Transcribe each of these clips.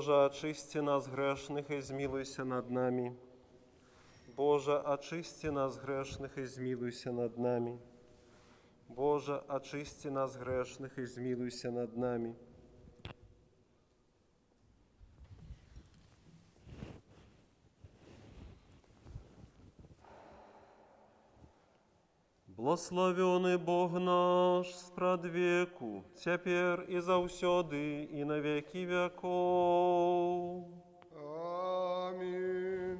Боже, очисти нас грешных и змилуйся над нами. Боже, очисти нас грешных и змилуйся над нами. Боже, очисти нас грешных и змилуйся над нами. Благословенный Бог наш, спрадвеку, теперь и заусёды, и на веки веков. Аминь.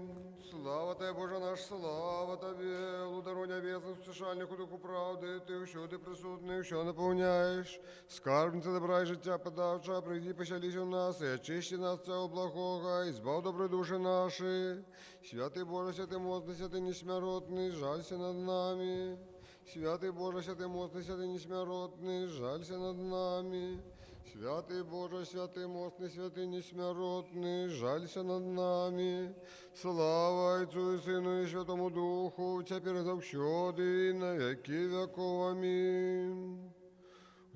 Слава Тебе, Боже наш, слава Тебе, лудару небесных, втішальнику духу правди, Ти всюди присутний, що наповняєш, скарбниця добра і життя подавча, прийди, пощалися в нас, і очисти нас цього благого, і збав добрі душі наші. Святий Боже, святий мостний, святий несмиротний, жалься над нами. Святий Боже, святий мостний, святий несмиротний, жалься над нами. Святий Боже, святий мостний, святий несмиротний, жалься над нами. Слава Отцу и Сыну и Святому Духу, теперь и завсёды, и на веки веков. Аминь.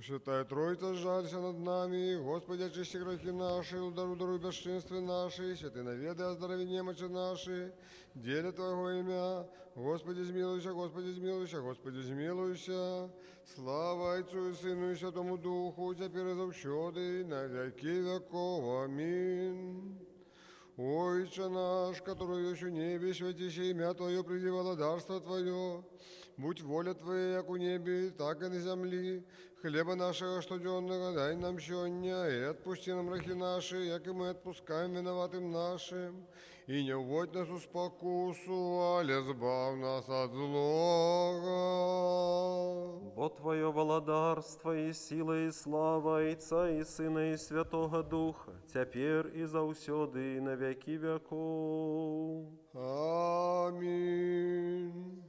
Святая Троица, жалься над нами, Господи, очисти грехи наши, ударуй бесчинствы наши, святый наведай оздорови немочи наши, деле Твоего имя, Господи, змилуйся, Господи, змилуйся, Господи, змилуйся. Слава Отцу и Сыну и Святому Духу, теперь и завсёды, и на веки веков. Аминь. Отче наш, который еще в небе, святися имя Твое, приди владарство Твое. Будь воля Твоя, як у небе, так и на земли. Хлеба нашего штоденного дай нам сегодня, и отпусти нам грехи наши, як и мы отпускаем виноватым нашим. И не вводь нас в спокусу, але збав нас от злого. Бо Твое владарство и сила и слава Отца и Сына и Святого Духа, теперь и заусёды, и на веки веков. Аминь.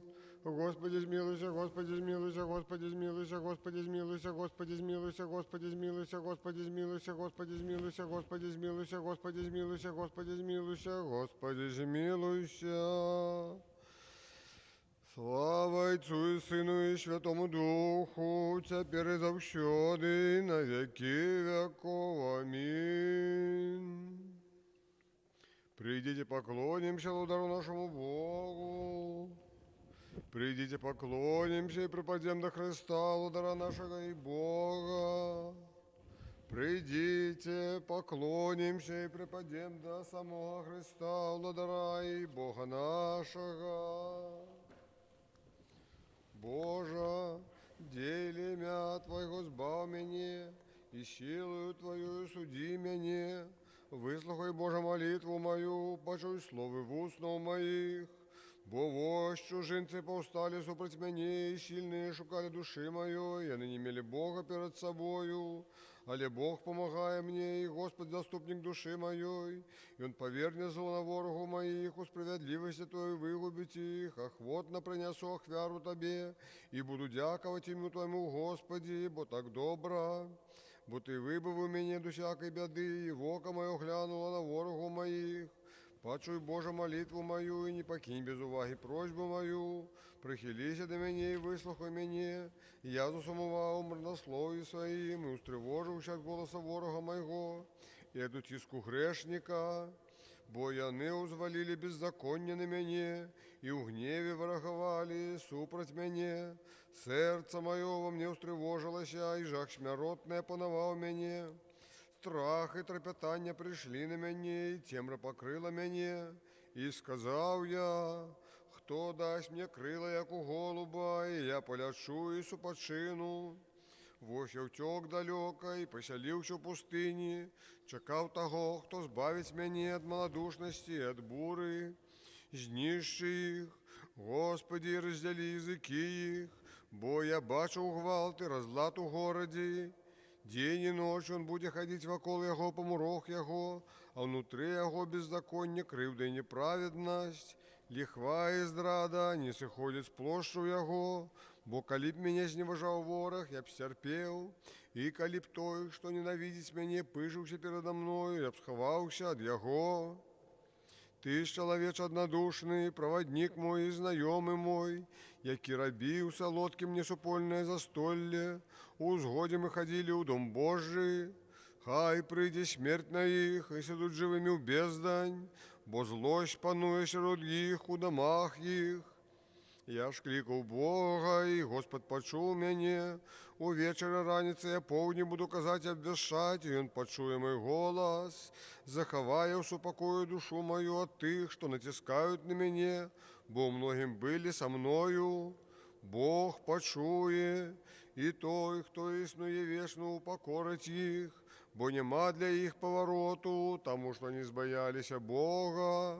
Господи, змилуйся, Господи, змилуйся, Господи, змилуйся, Господи, змилуйся, Господи, змилуйся, Господи, змилуйся, Господи, змилуйся, Господи, змилуйся, Господи, змилуйся, Господи, змилуйся, Господи, змилуйся, Господи, змилуйся. Слава Отцу и Сыну и Святому Духу, теперь и завсёды, и на веки веков. Аминь. Придите, поклонимся удару нашему Богу. Придите, поклонимся и припадем до Христа, удара нашего и Бога. Придите, поклонимся и припадем до самого Христа, удара и Бога нашего. Боже, деле имя Твоего збав мене, и силою Твою суди мене. Выслухай, Боже, молитву мою, почуй словы в устно моих. Бо вось чужинцы повстали супроть мене, и сильные шукали души моей, и ныне имели Бога перед собою. Але Бог помогая мне, и Господь заступник души моей, и Он повернет зло на ворогу моих, у справедливости Твоей выгубить их, охотно принесу охвяру Тебе, и буду дяковать имю Твоему, Господи, бо так добро. Бо Ты выбавил меня до всякой беды, и в око мое глянуло на ворогу моих. Почуй, Боже, молитву мою, и не покинь без уваги просьбу мою. Прихилися до мене и выслухай мене. Я засумував мрнослові своїм, и устревожився от голоса ворога моего, и эту тиску грешника. Бо яны узвалили беззаконие на мене, и в гневе враговали супроть мене. Сердце мое во мне устревожилося, и жах смяротне панував мене. Страх и трепетання пришли на мене, и темра покрила мене. И сказав я, хто дасть мне крила, як у голуба, и я полячу и супочину. Вось я втек далеко и поселився в пустыні, чекав того, хто збавить мене від малодушності, від бури. Знищи їх, Господи, роздели язики їх, бо я бачу гвалт и разлад у городе. День и ночь он будет ходить вокол его, помурох его, а внутри его беззаконие, кривда и неправедность, лихва и здрада не сходит с площу его. Бо коли б меня зневажал ворог, я б стерпел, и коли б той, что ненавидит меня, пыжился передо мною, я б сховался от его. Ты ж, человеч однодушный, проводник мой и знайомый мой, які робив солодким мне супольное застолье, узгоді мы ходили у дом Божий. Хай прийде смерть на їх, і сидуть живими в бездань, бо злость панує серед їх у домах їх. Я ж кликав Бога, і Господь почув мене. Увечері раніці я повні буду казати обвещать, і Він почує мой голос. Заховаю в супокою душу мою от тих, що натискають на мене, бо многим были со мною. Бог почує, і той, хто існує вічно, упокорить їх, бо нема для їх повороту, тому що не збоялися Бога.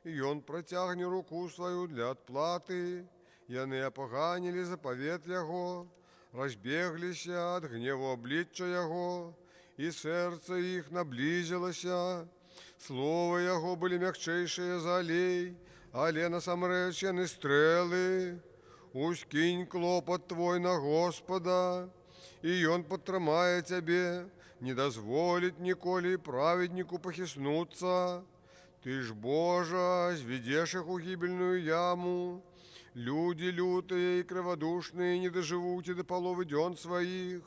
І Он протягне руку свою для отплаты, яны опоганили заповед Його, розбеглися от гневу обличчя Його, і серце їх наблизилося. Слово Його були мягчайшие за олей, але насамреч яны стрели. Ускинь клопот твой на Господа, и Он подтримає тебе, не дозволить ніколи праведнику похиснуться. Ты ж, Боже, сведешь их у гибельную яму. Люди лютые и кроводушные не доживут и до половы дён своих.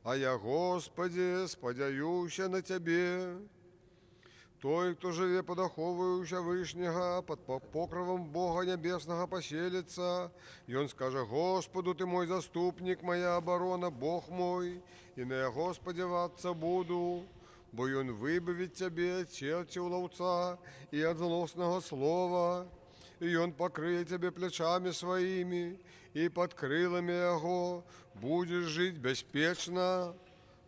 А я, Господи, сподяюся на Тебе. Той, кто живе под оховою Вышнего, под покровом Бога Небесного поселится, и Он скажет: Господу, Ты мой заступник, моя оборона, Бог мой, и на Его сподеваться буду. Бо Он вибавить тебе от черти у ловца и от злостного слова, и Он покрыє тебе плечами своими, и под крылами Его будешь жить беспечно.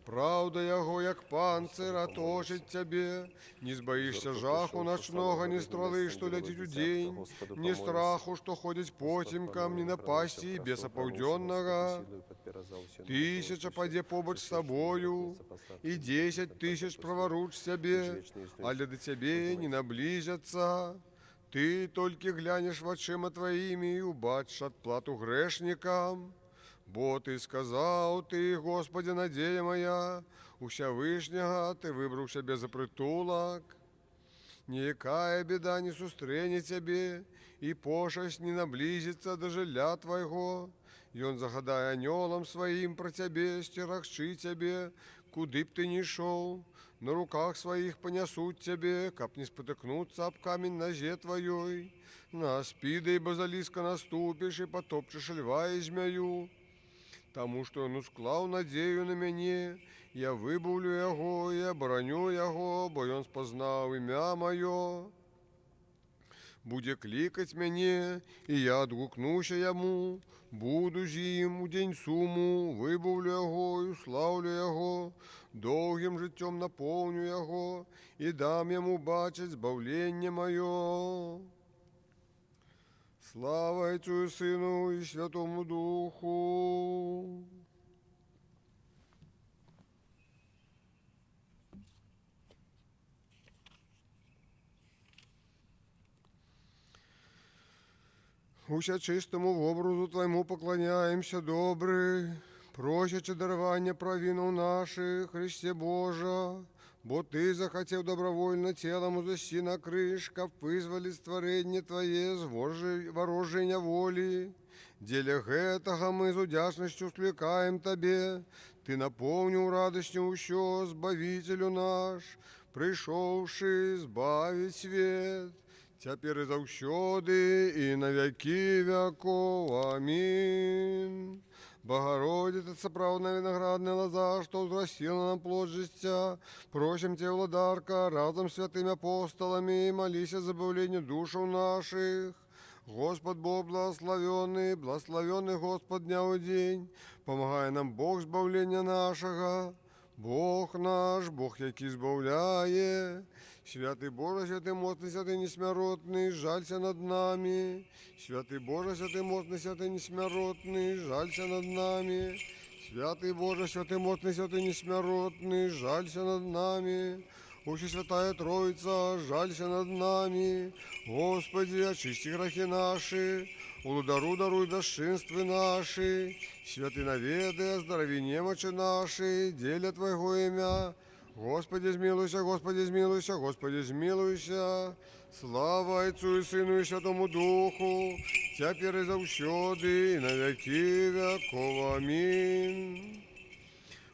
Правда Його, як панцир, оточить тебе, не збоїшся жаху ночного, ни стрелы, что летит у день, ни страху, что ходит потемкам, ни напасти беса полденного. 1000 паде побач с тобою, и 10 000 проворуч себе, але до тебе не наблизятся. Ты только глянешь в очима твоими и убачишь отплату грешникам. Бо Ти сказав, Ти, Господи, надія моя, у Всевишнього Ти вибрав себе за притулок. Ніякая біда не сустрене тебе, і пошесть не наблизится до жиля Твоего. И Он загадає анgelам своим про тебе, стерегши тебе, куди б ти ни шел. На руках своих понесут тебе, каб не спотыкнуться об камень ноге твоей. На аспида и базалиска наступишь, и потопчешь льва и змею. Тому що Он усклав надію на мене, я вибавлю Його і обороню Його, бо Он спознав ім'я моє. Буде кликать мене, і я отгукнуся Йому, буду ж їм у день суму, вибавлю Його і уславлю Його, довгим життям наповню Його, і дам Йому бачить збавлення моє. Слава Отцу и Сыну и Святому Духу. Уся чистому в образу Твоему поклоняемся, добрый, просячи даровання провинов наших, Христе Божа, бо Ти захотів добровольно телом узасти на крыш, как вызвали створение Твое з вороження волі. Деля гэтага мы з удячністю скликаем Тебе, Ты наповнив радостью усё, Збавителю наш, прийшовши збавить свет. Тепер і завсёды, і на веки веков. Аминь. Богородица, соправдная виноградная лоза, что взрастила нам плод життя, просим Тебя, владарка, разом с святыми апостолами, молись о забавлении душев наших. Господь Бог благословенный, благословенный Господь дня и день, помогай нам Бог збавлення нашего. Бог наш, Бог, який збавляє. Святий Боже, святий моцний, святий несмиротний, жалься над нами. Святий Боже, святий моцний, святий несмиротний, жалься над нами. Святий Боже, святий моцний, святий несмиротний, жалься над нами. Ущи Святая Троица, жалься над нами. Господи, очисти грехи наши, улудару даруй безчинствы наши. Святый наведы, оздорови немочи наши, деля Твоего имя. Господи, змилуйся, Господи, змилуйся, Господи, змилуйся. Слава Отцу и Сыну и Святому Духу, теперь и завсёды, и на веки веков. Аминь.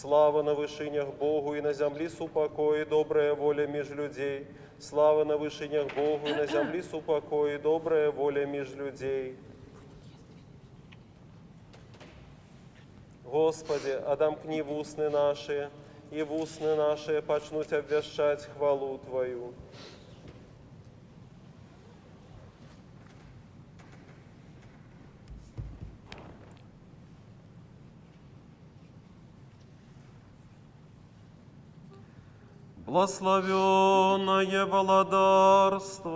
Слава на вышинях Богу, и на земле супокой, и добрая воля меж людей. Слава на вышинях Богу, и на земле супокой, и добрая воля меж людей. Господи, отомкни в устны наши, и в устны наши почнуть обвещать хвалу Твою. Благословенное владарство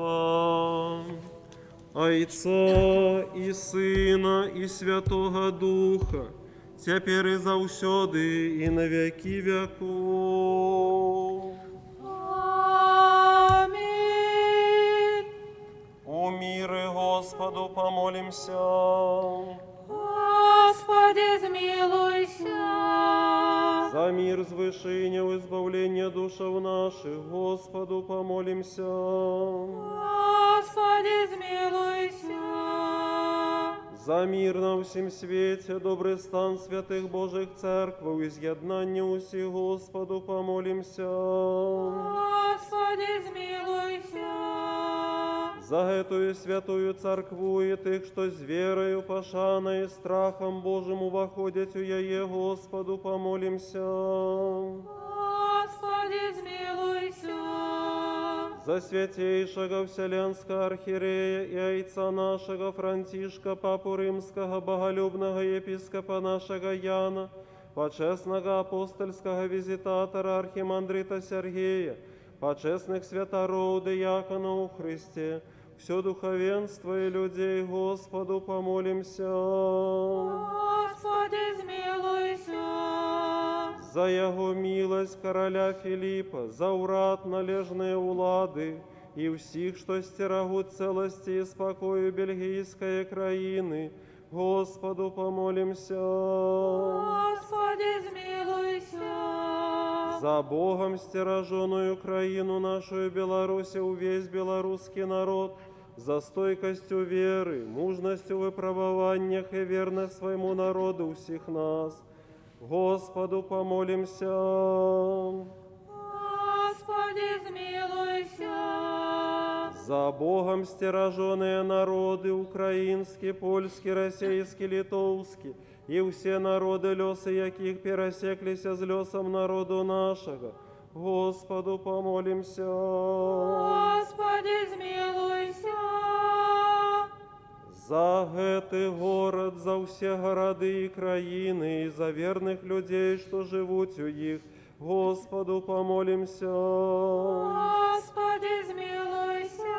Отца и Сына и Святого Духа, теперь и заусёды, и на веки веков. Аминь. У мире Господу помолимся. Господи, zmiłuйся. За мир звышения, избавление душев наших, Господу помолимся. Господи, zmiłuйся. За мир на всем свете, добрый стан святых Божьих церквов, изъеднание усих, Господу помолимся. Господи, zmiłuйся. За эту святую церкву и тых, что с верою, пошаной, страхом Божьим воходят у яе, Господу помолимся. Господи, zmiłuйся. За святейшего Вселенского архиерея и отца нашего Франтишка, Папу Римского, боголюбного епископа нашего Яна, почестного апостольского визитатора архимандрита Сергея, почестных святоров, диаконов у Христе, все духовенство и людей, Господу помолимся. Господи, zmiłuйся. За Его милость короля Филиппа, за урад належные улады и всех, что стерегут целости и спокою бельгийской краины, Господу помолимся. Господи, zmiłuйся. За Богом стероженную Украину нашу и Беларусь, весь белорусский народ, за стойкостью веры, мужностью в выпробованиях и верность своему народу у всех нас, Господу помолимся. Господи, zmiłuйся. За Богом стероженные народы украинский, польский, российский, литовский, и все народы, лесы яких пересеклися с лесом народу нашего, Господу помолимся. Господи, zmiłuйся. За гэты город, за все городы и краины, и за верных людей, что живут у них, Господу помолимся. Господи, zmiłuйся.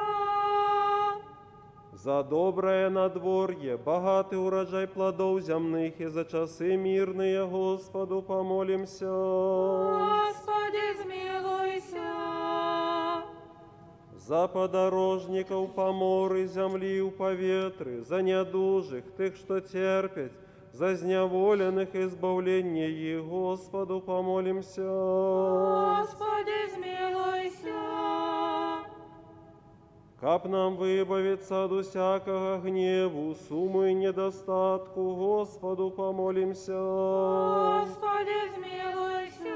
За доброе надворье, богатый урожай плодов земных, и за часы мирные, Господу помолимся. Господи, zmiłuйся. За подорожников поморы земли у поветры, за недужих, тых, что терпят, за зневоленных избавление их, Господу помолимся. Господи, zmiłuйся. Каб нам выбавиться от всякого гневу, сумы и недостатку, Господу помолимся. Господи, zmiłuйся.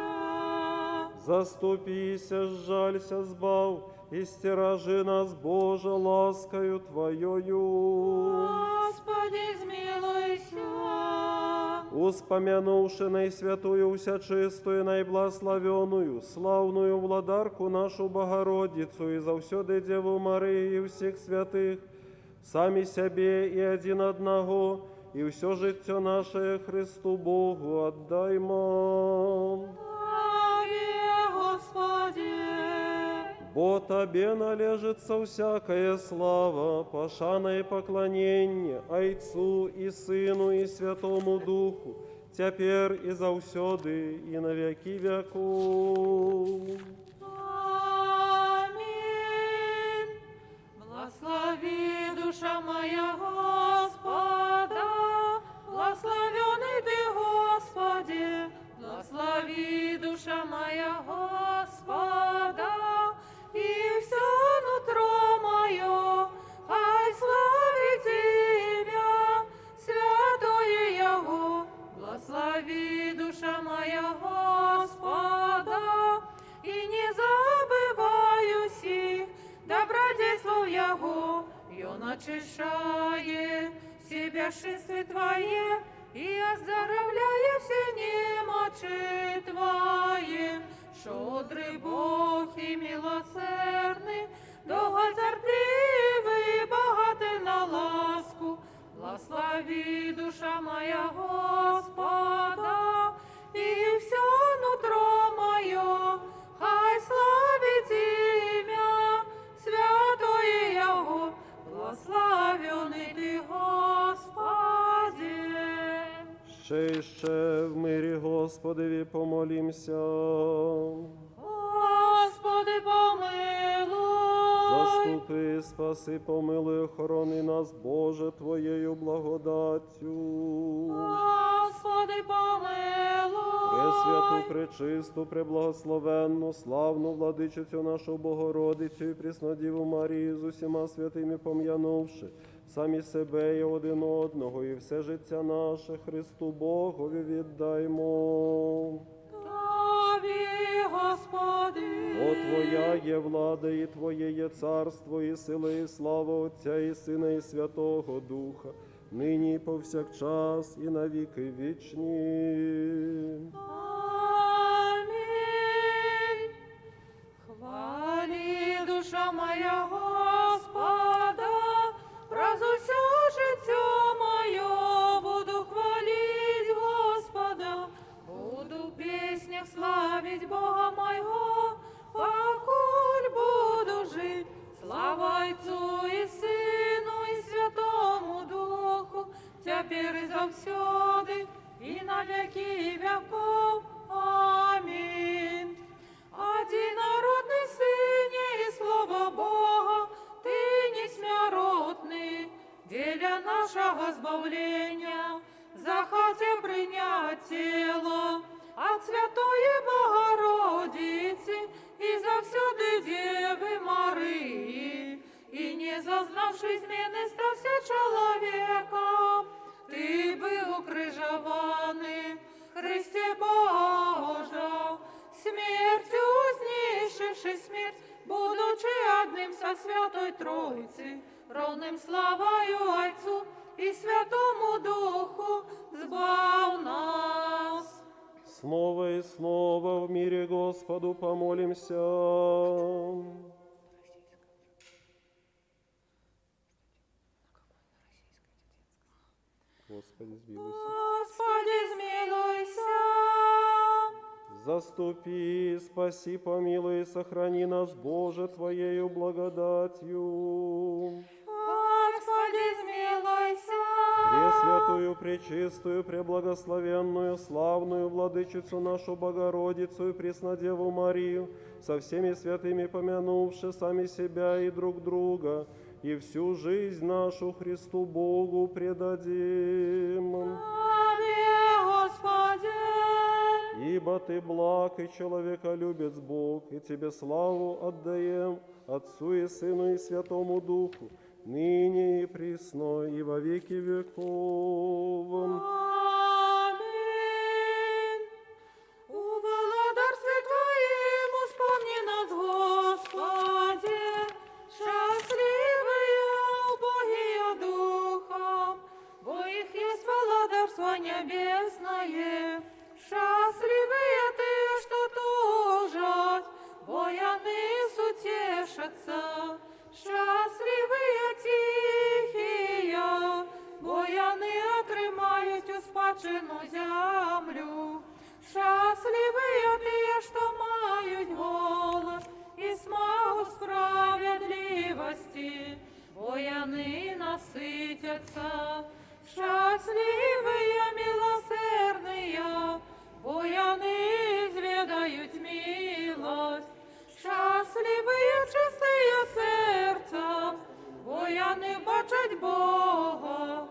Заступися, сжалься, сбав, и стерожи нас, Боже, ласкою Твоею. Господи, zmiłuйся. Успомянувши наисвятую, всячистую, наиблагословенную, славную владарку нашу Богородицу и завсёды Деву Марию и всех святых, сами себе и один одного, и все життя наше Христу Богу отдаймо. Тебе, Господи. Бо Тебе належится всякая слава, пошана и поклонение Отцу и Сыну и Святому Духу, теперь и завсёды, и на веки веков. Аминь. Благослови душа моя Господа, благословенный Ты, Господи, благослови душа моя Господа, и все нутро мое, хай славит имя святое Его. Благослови душа моя Господа, Твоего, и Он очищает все бесшинствы Твои, и оздоровляет все немочи Твои. Шудрый Бог и милосердный, долготерпеливый, богатый на ласку. Благослови, душа моя, Господа, и все нутро мое, хай славит имя святое Его, благословенный Ты, Господи. Ще в мирі Господеві помолімся. Господи, помилуй. Заступи, спаси, помилуй, охорони нас, Боже, Твоєю благодаттю. Господи, помилуй. Пресвяту, пречисту, преблагословенну, славну владичицю нашу Богородицю і Преснодіву Марію з усіма святими пом'янувши, самі себе і один одного, і все життя наше Христу Богові віддаймо. Тобі, Господи. Бо Твоя є влада, і Твоє є царство, і сила, і слава Отця, і Сина, і Святого Духа, нині і повсякчас, і на віки вічні. Амінь. Хвалі, душа моя, Господа, раз усе життя моє буду хвалить Господа, буду в песнях славить Бога моего, покуль буду жить. Слава Отцу и Сыну и Святому Духу, теперь и завсёды, и на веки веков. Аминь. Одинородный Сыне и Слово Бога, Ты несмяротный, деля нашего избавления, захотим принять тело от Святої Богородиці і завсюди Деви Марії, і не зазнавши зміни, стався чоловіком. Ти був укрижований, Христе Божа, смертю знищивши смерть, будучи одним со Святой Троиці, ровним славою Отцу і Святому Духу, збав нас. Снова и снова в мире Господу помолимся. Господи, змилуйся. Господи, змилуйся. Заступи, спаси, помилуй и сохрани нас, Боже, Твоею благодатью. Господи, змилуйся. Пресвятую, пречистую, преблагословенную, славную владычицу нашу Богородицу и Преснодеву Марию, со всеми святыми помянувши сами себя и друг друга, и всю жизнь нашу Христу Богу предадим. Аминь, Господи. Ибо Ты благ и человеколюбец Бог, и Тебе славу отдаем, Отцу и Сыну и Святому Духу, ныне и присно, и во веки веков. Аминь. У благодарстве Твоим вспомни нас, Господи, счастливые убогие духом, бо их есть благодарство небесное. Счастливые ты, что тужат, бо яны сутешатся. Счастливые тихие, бо яны отримають у спадщину землю. Щасливые тие, що мають голод і смагу справедливості, бо яни наситяться. Счастливые милосердные, бо яни зведають милость. Щасливые чистые серцем, бо яни бачать Бога.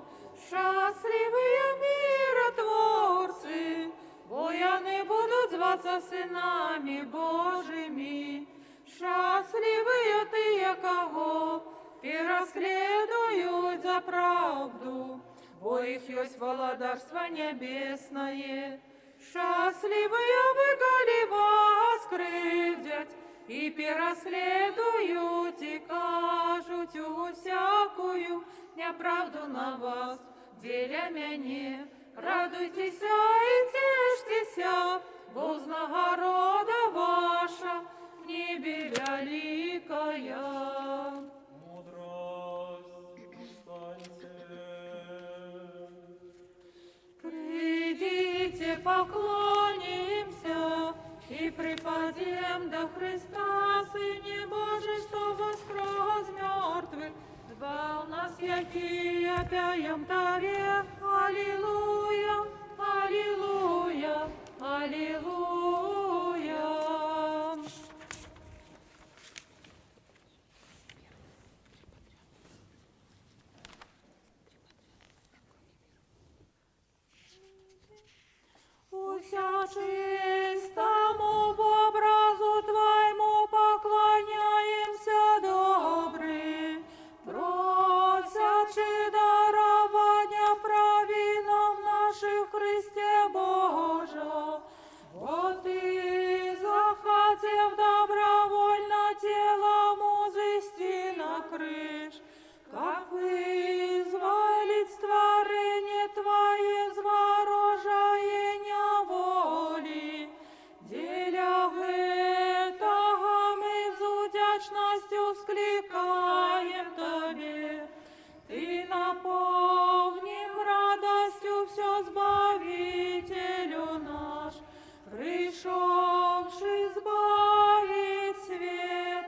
Щасливые миротворцы, бо яни будуть зваться синами Божими. Счастливые тие, кого переследуют за правду, бо их есть володарство небесное. Счастливые вы, коли вас кривдять, и переследуют, и кажуть неправду на вас, деля мяне. Радуйтеся і тіштеся, бо знагорода ваша в небі великая. Мудрость, встаньте. Придите, поклонимся и припадем до Христа, Сыне Божий, что воскрес из мертвых. Звал нас, який опяем Таве. Аллилуйя, аллилуйя, аллилуйя. Уся чистому в образу Твоему поклоняемся, добрый. Просячи дарования провинам наших в Христе Божа. Вот Ты захотев добровольно телом узысти на крыш, как вызволить створение Твое зворожаения воли. Деля этого мы с удячностью скликаем Тебе. Ты наполним радостью все Збавителю наш, пришедший избавить свет.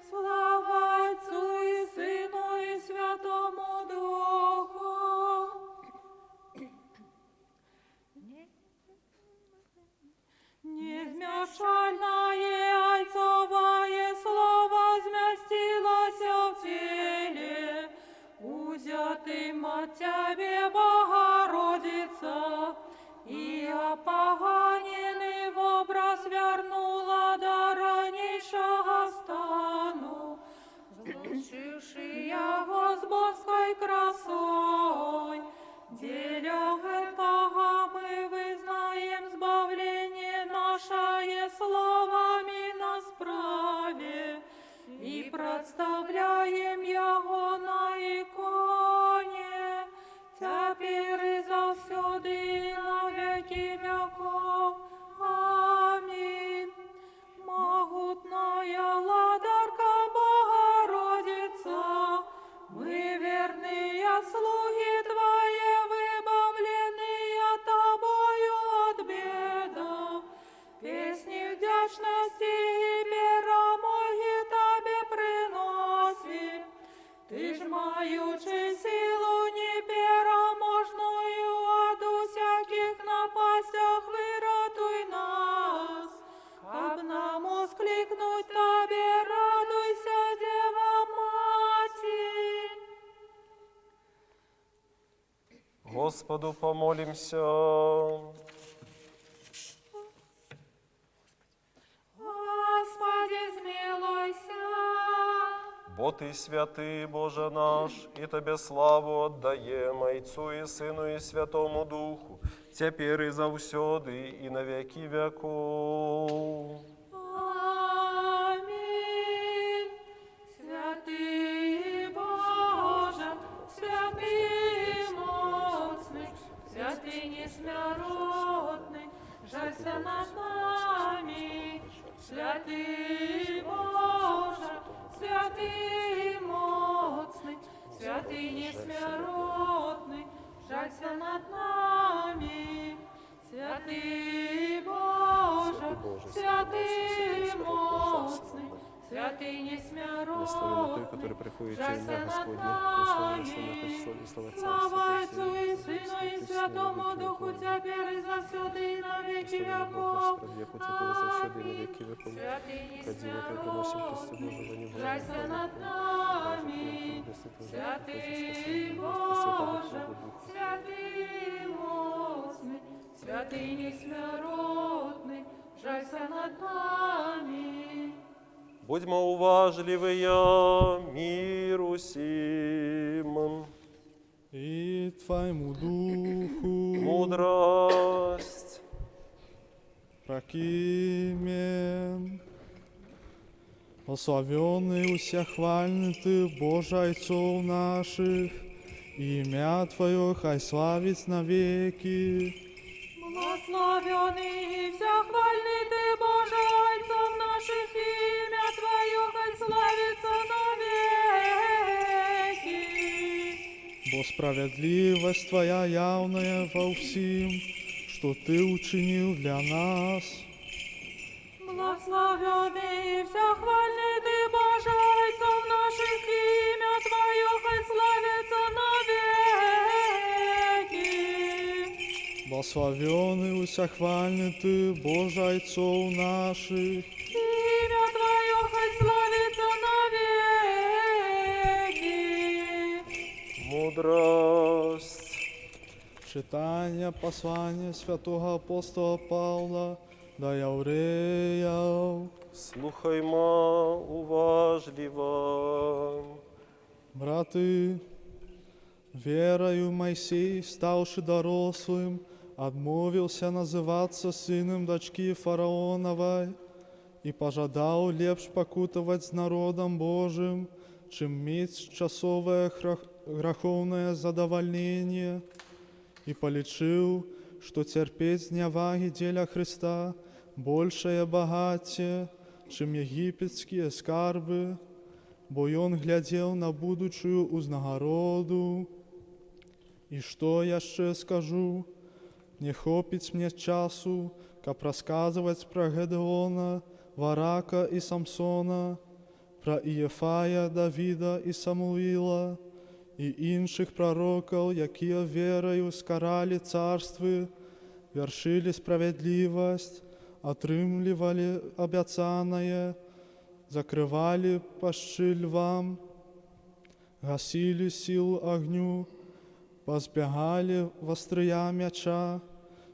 Слава Отцу и Сыну и Святому Духу. Невмешальное ойцовое слово зместилося в теле, узятым от Тебе, Богородица, и опоганенный в образ вернула до ранейшего стану, злучивши его с божской красой. Деля этого мы вызнаем збавление наше словами на справе и представляем его на иконе, теперь и завсюди и на веки веков. Аминь. Могутная владарка Богородица, мы верные слуги Твои, выбавленные Тобою от бедов. Песни вдячности и перемоги Тебе приносим. Ты ж маючи силу непереможную от усяких напастях, виратуй нас. Как нам ускликнуть Тебе, радуйся, Дева Матерь. Господу помолимся. Господи, змилуйся. Бо Ты святый, Боже наш, и Тебе славу отдаем, Отцу и Сыну и Святому Духу, теперь и завсёды, и на веки веков. Аминь. Святый Боже, святый моцный, святый несмиротный, жалься над нами. Святый Боже, святый моцный, святый несмиротный, жалься над нами. Святый Боже, святый моцный, святый Благословен несмиротный, Той, который приходит во жалься имя над Господне, нами. благословен Соль, и слава Слава Царства, Отцу и Сыну и Святому Духу, теперь и завсюди и на веки веков. веку, теперь и завсёды, и на веки веков. Святый Родила Ты, приносим Христе Божьего невольно. жалься над нами. Святый Боже, святый моцный, святый несмиротный, жалься над нами. Будьмо уважливые миру сим. И Твоему Духу, Мудрость. прокимен. Ославенный, усяхвальный Ты, Боже, Отцов наших, и имя Твое хай славить навеки. Благословенный и всехвальный Ты, Боже, Отцов наших, имя Твое хай славится навеки. Бо справедливость Твоя явная во всем, что Ты учинил для нас. Благословенный и всехвальный Ты, Боже, Отцов наших, имя Твое хай славится навеки. Благословенный и всехвальный Ты, Боже, Отцов наших, Имя Твое хай славится навеки. Мудрость. читание послания святого апостола Павла до Євреїв. Слухаймо уважливо. Браты, верою Моисей, ставший дорослым, отмовился называться сыном дочки фараоновой и пожадал лепш покутывать с народом Божьим, чем иметь часовое греховное задовольнение, и полечил, что терпеть зневаги деля Христа большее богатие, чем египетские скарбы, бо он глядел на будущую узнагороду. И что я ще скажу? Не хопить мне часу, как рассказывать про Гедеона, Варака и Самсона, про Иефая, Давида и Самуила, и інших пророков, які верою скарали царствы, вершили справедливость, отрымливали обяцанное, закрывали пащи львам, гасили силу огню, позбегали вострия меча,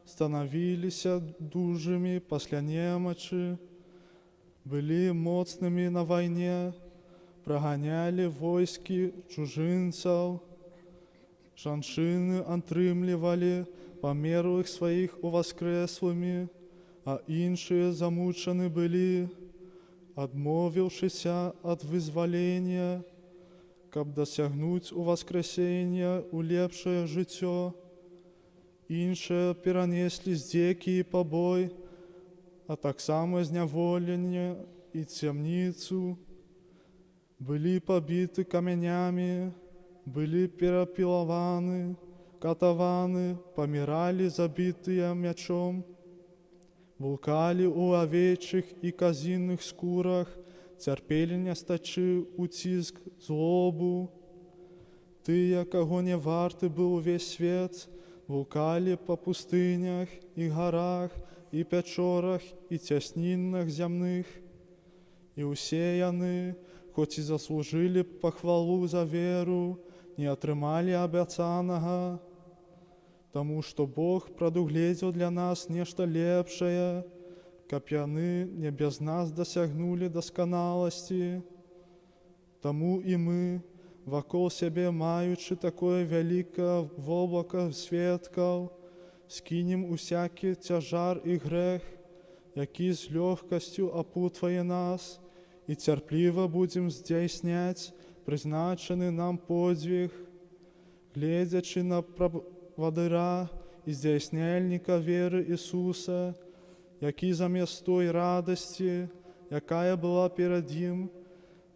становились дужими после немочи, были моцными на войне, прогоняли войски чужинцев, жаншины отрымливали померлых своих увоскреслыми, а іншие замучены были, отмовившися от вызволения, каб досягнуть у воскресения у лепшее життя. Іншие перенесли здеки и побой, а так само зневолення и темницу, были побиты каменями, были перепилованы, катованы, помирали забитые мечом, блукали у овечьих и козиных скурах, терпели нестачи, утиск, злобу. Тыя, кого не варты был весь свет, блукали по пустынях и горах, и печорах, и теснинах земных, и усеяны, хоть и заслужили похвалу за веру, не отрымали обяцаного, тому что Бог продугледзел для нас нечто лепшее, каб яны не без нас досягнули досконалости. Тому и мы, вокол себе маючи такое великое облако свідків, скинем усякий тяжар и грех, який з легкостью опутває нас, и терпливо будем здійснять призначений нам подвиг, глядячи на проводира и здійснельника віри Ісуса, який замість той радості, яка була перед Ним,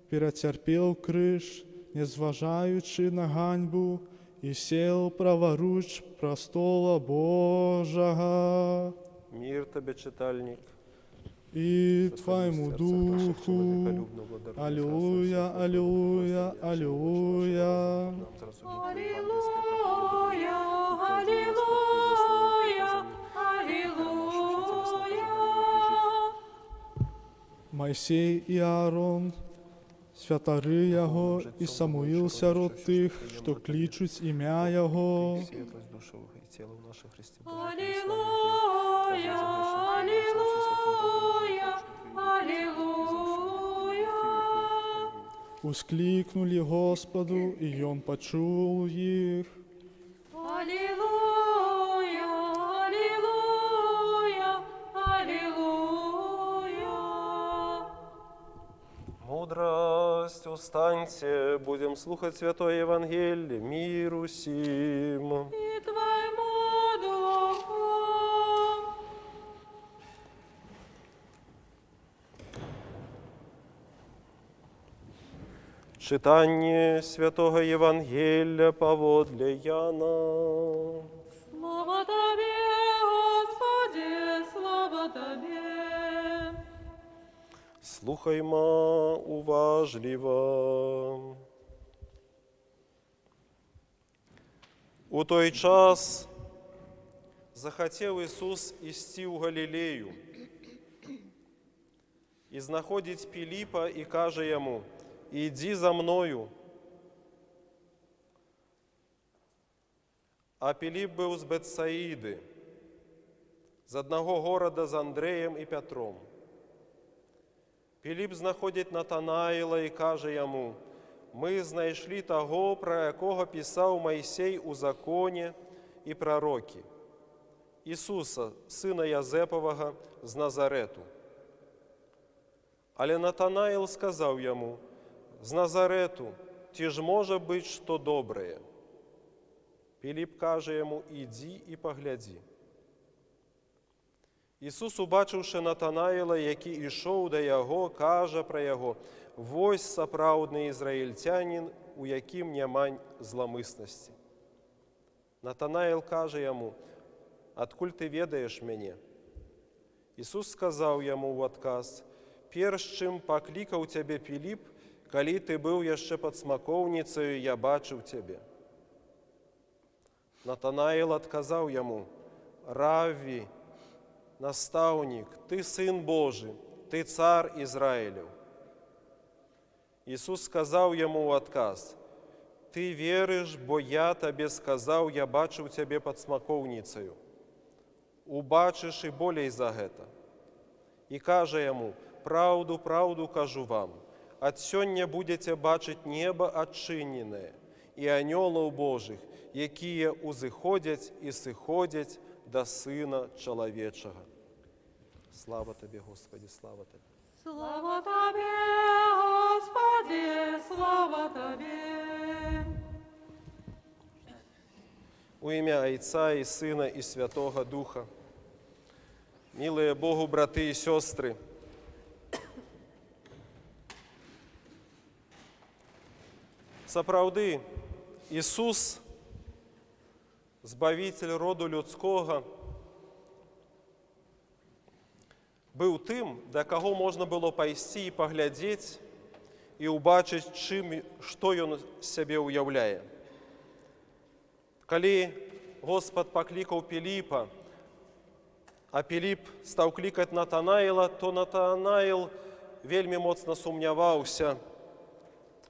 перетерпів криш, не зважаючи на ганьбу, і сел праворуч престола Божого. Мир тебе, читальник. И Твоему Духу. Аллилуйя, аллилуйя, аллилуйя. Аллилуйя, аллилуйя, аллилуйя. Моисей и Аарон, святари Його, і Самуїл сярод тих, що кличуть ім'я Його. Світлость душового і тіла в наших Христі Аллилуйя, аллилуйя, аллилуйя. Ускликнули Господу, і Он почув їх. Аллилуйя, аллилуйя, аллилуйя. Мудрость встаньте, будем слухать Святое Евангелие, миру сим. И Твоему Духу. Читание Святого Евангелия поводле Яна. Слава Тебе, Господи, слава Тебе. Слухаймо уважливо. У той час захотів Ісус істи у Галілею і знаходить Піліпа і каже йому: «Іди за мною». А Піліп був з Бетсаїди, з одного города з Андреєм і Петром. Піліп знаходить Натанаїла і каже йому: «Ми знайшли того, про якого писав Мойсей у законі і пророки, Ісуса, сина Язепового з Назарету». Але Натанаїл сказав йому: «З Назарету, ті ж може бути що добре». Піліп каже йому: «Іди і погляді». Ісус, убачивши Натанаїла, який ішов до його, каже про його: «Вось сапраўдний ізраїльтянин, у яким нема зломисності». Натанаїл каже йому: «Откуль ти ведаєш мене?» Ісус сказав йому в отказ: «Перш чим покликав тебе Піліп, коли ти був ще під смоковницею, я бачив тебе». Натанаїл отказав йому: «Равві, наставник, ти син Божий, ти цар Ізраїлів». Ісус сказав йому в отказ: «Ти віриш, бо я тобі сказав, я бачив тебе під смоковницею. Убачиш і болей за гэта». І каже йому: «Правду, правду кажу вам, от сьогодні будете бачити небо відчинене і аньолів Божих, які узиходять і сиходять до Сина Чоловічого». Слава Тобі, Господи, слава Тобі. Слава Тебе, Господи, слава Тебе. У ім'я Отця і Сина і Святого Духа. Милые Богу, брати і сестри, сапраўды, Ісус, Збавитель роду людського, быў тым, да каго можна было пайсці і паглядзець і ўбачыць, што ён сябе ўяўляе. Калі Господ паклікаў Піліпа, а Піліп стаў клікаць Натанаіла, то Натанаіл вельмі моцна сумняваўся,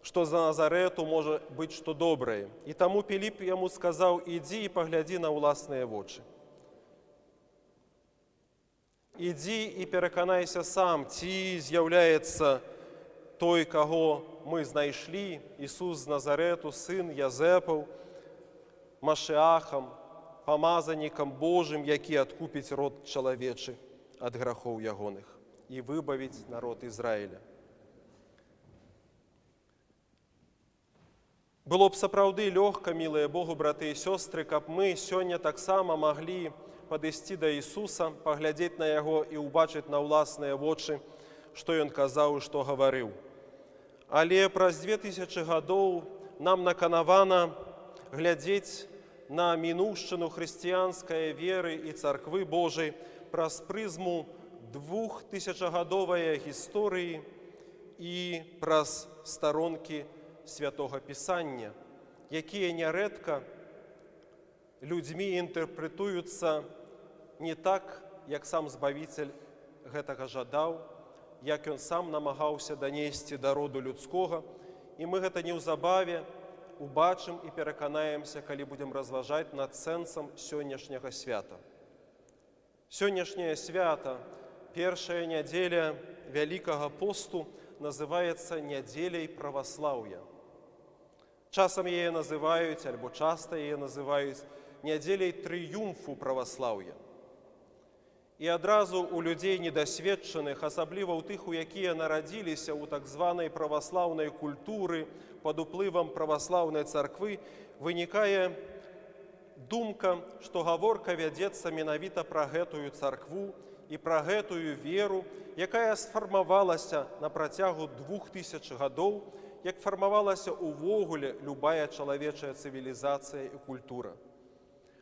што за Назарету можа быць што добрае. І таму Піліп яму сказаў: «Ідзі і паглядзі на ўласныя вочы. Ідзі і пераканайся сам, ці з'яўляецца той, каго мы знайшлі, Ісус з Назарету, сын Язепаў, Машыахам, памазанікам Божым, які адкупіць род чалавечы ад грахоў ягоных і выбавіць народ Ізраіля». Было б сапраўды лёгка, мілыя Богу, браты і сёстры, каб мы сёння таксама маглі падысці да Ісуса, паглядзець на Яго і ўбачыць на ўласныя вочы, што Ён казаў і што гаварыў. Але праз 2000 гадоў нам наканавана глядзець на мінуўшчыну хрысціянскай веры і царквы Божай праз прызму 2000-гадовай гісторыі і праз старонкі Святого Пісання, якія нярэдка людзьмі інтэрпрэтуюцца не так, як сам Збавіцель гэтага жадаў, як ён сам намагаўся данесці да роду людскога, і мы гэта неўзабаве убачым і пераканаемся, калі будзем разважаць над сэнсам сённяшняга свята. Сённяшняе свята, першая нядзеля Вялікага посту, называецца нядзеляй праваслаўя. Часам яе называюць, альбо часта яе называюць нядзеляй трыюмфу праваслаўя. І адразу у людей недосведчаных, асабліва ў тых, у якія нарадзіліся ў так званай праваслаўнай культуры пад уплывам праваслаўнай царквы, вынікае думка, што гаворка вядзецца менавіта пра гэтую царкву і пра гэтую веру, якая сфармавалася на працягу 2000 гадоў, як фармавалася ўвогуле любая чалавечая цывілізацыя і культура.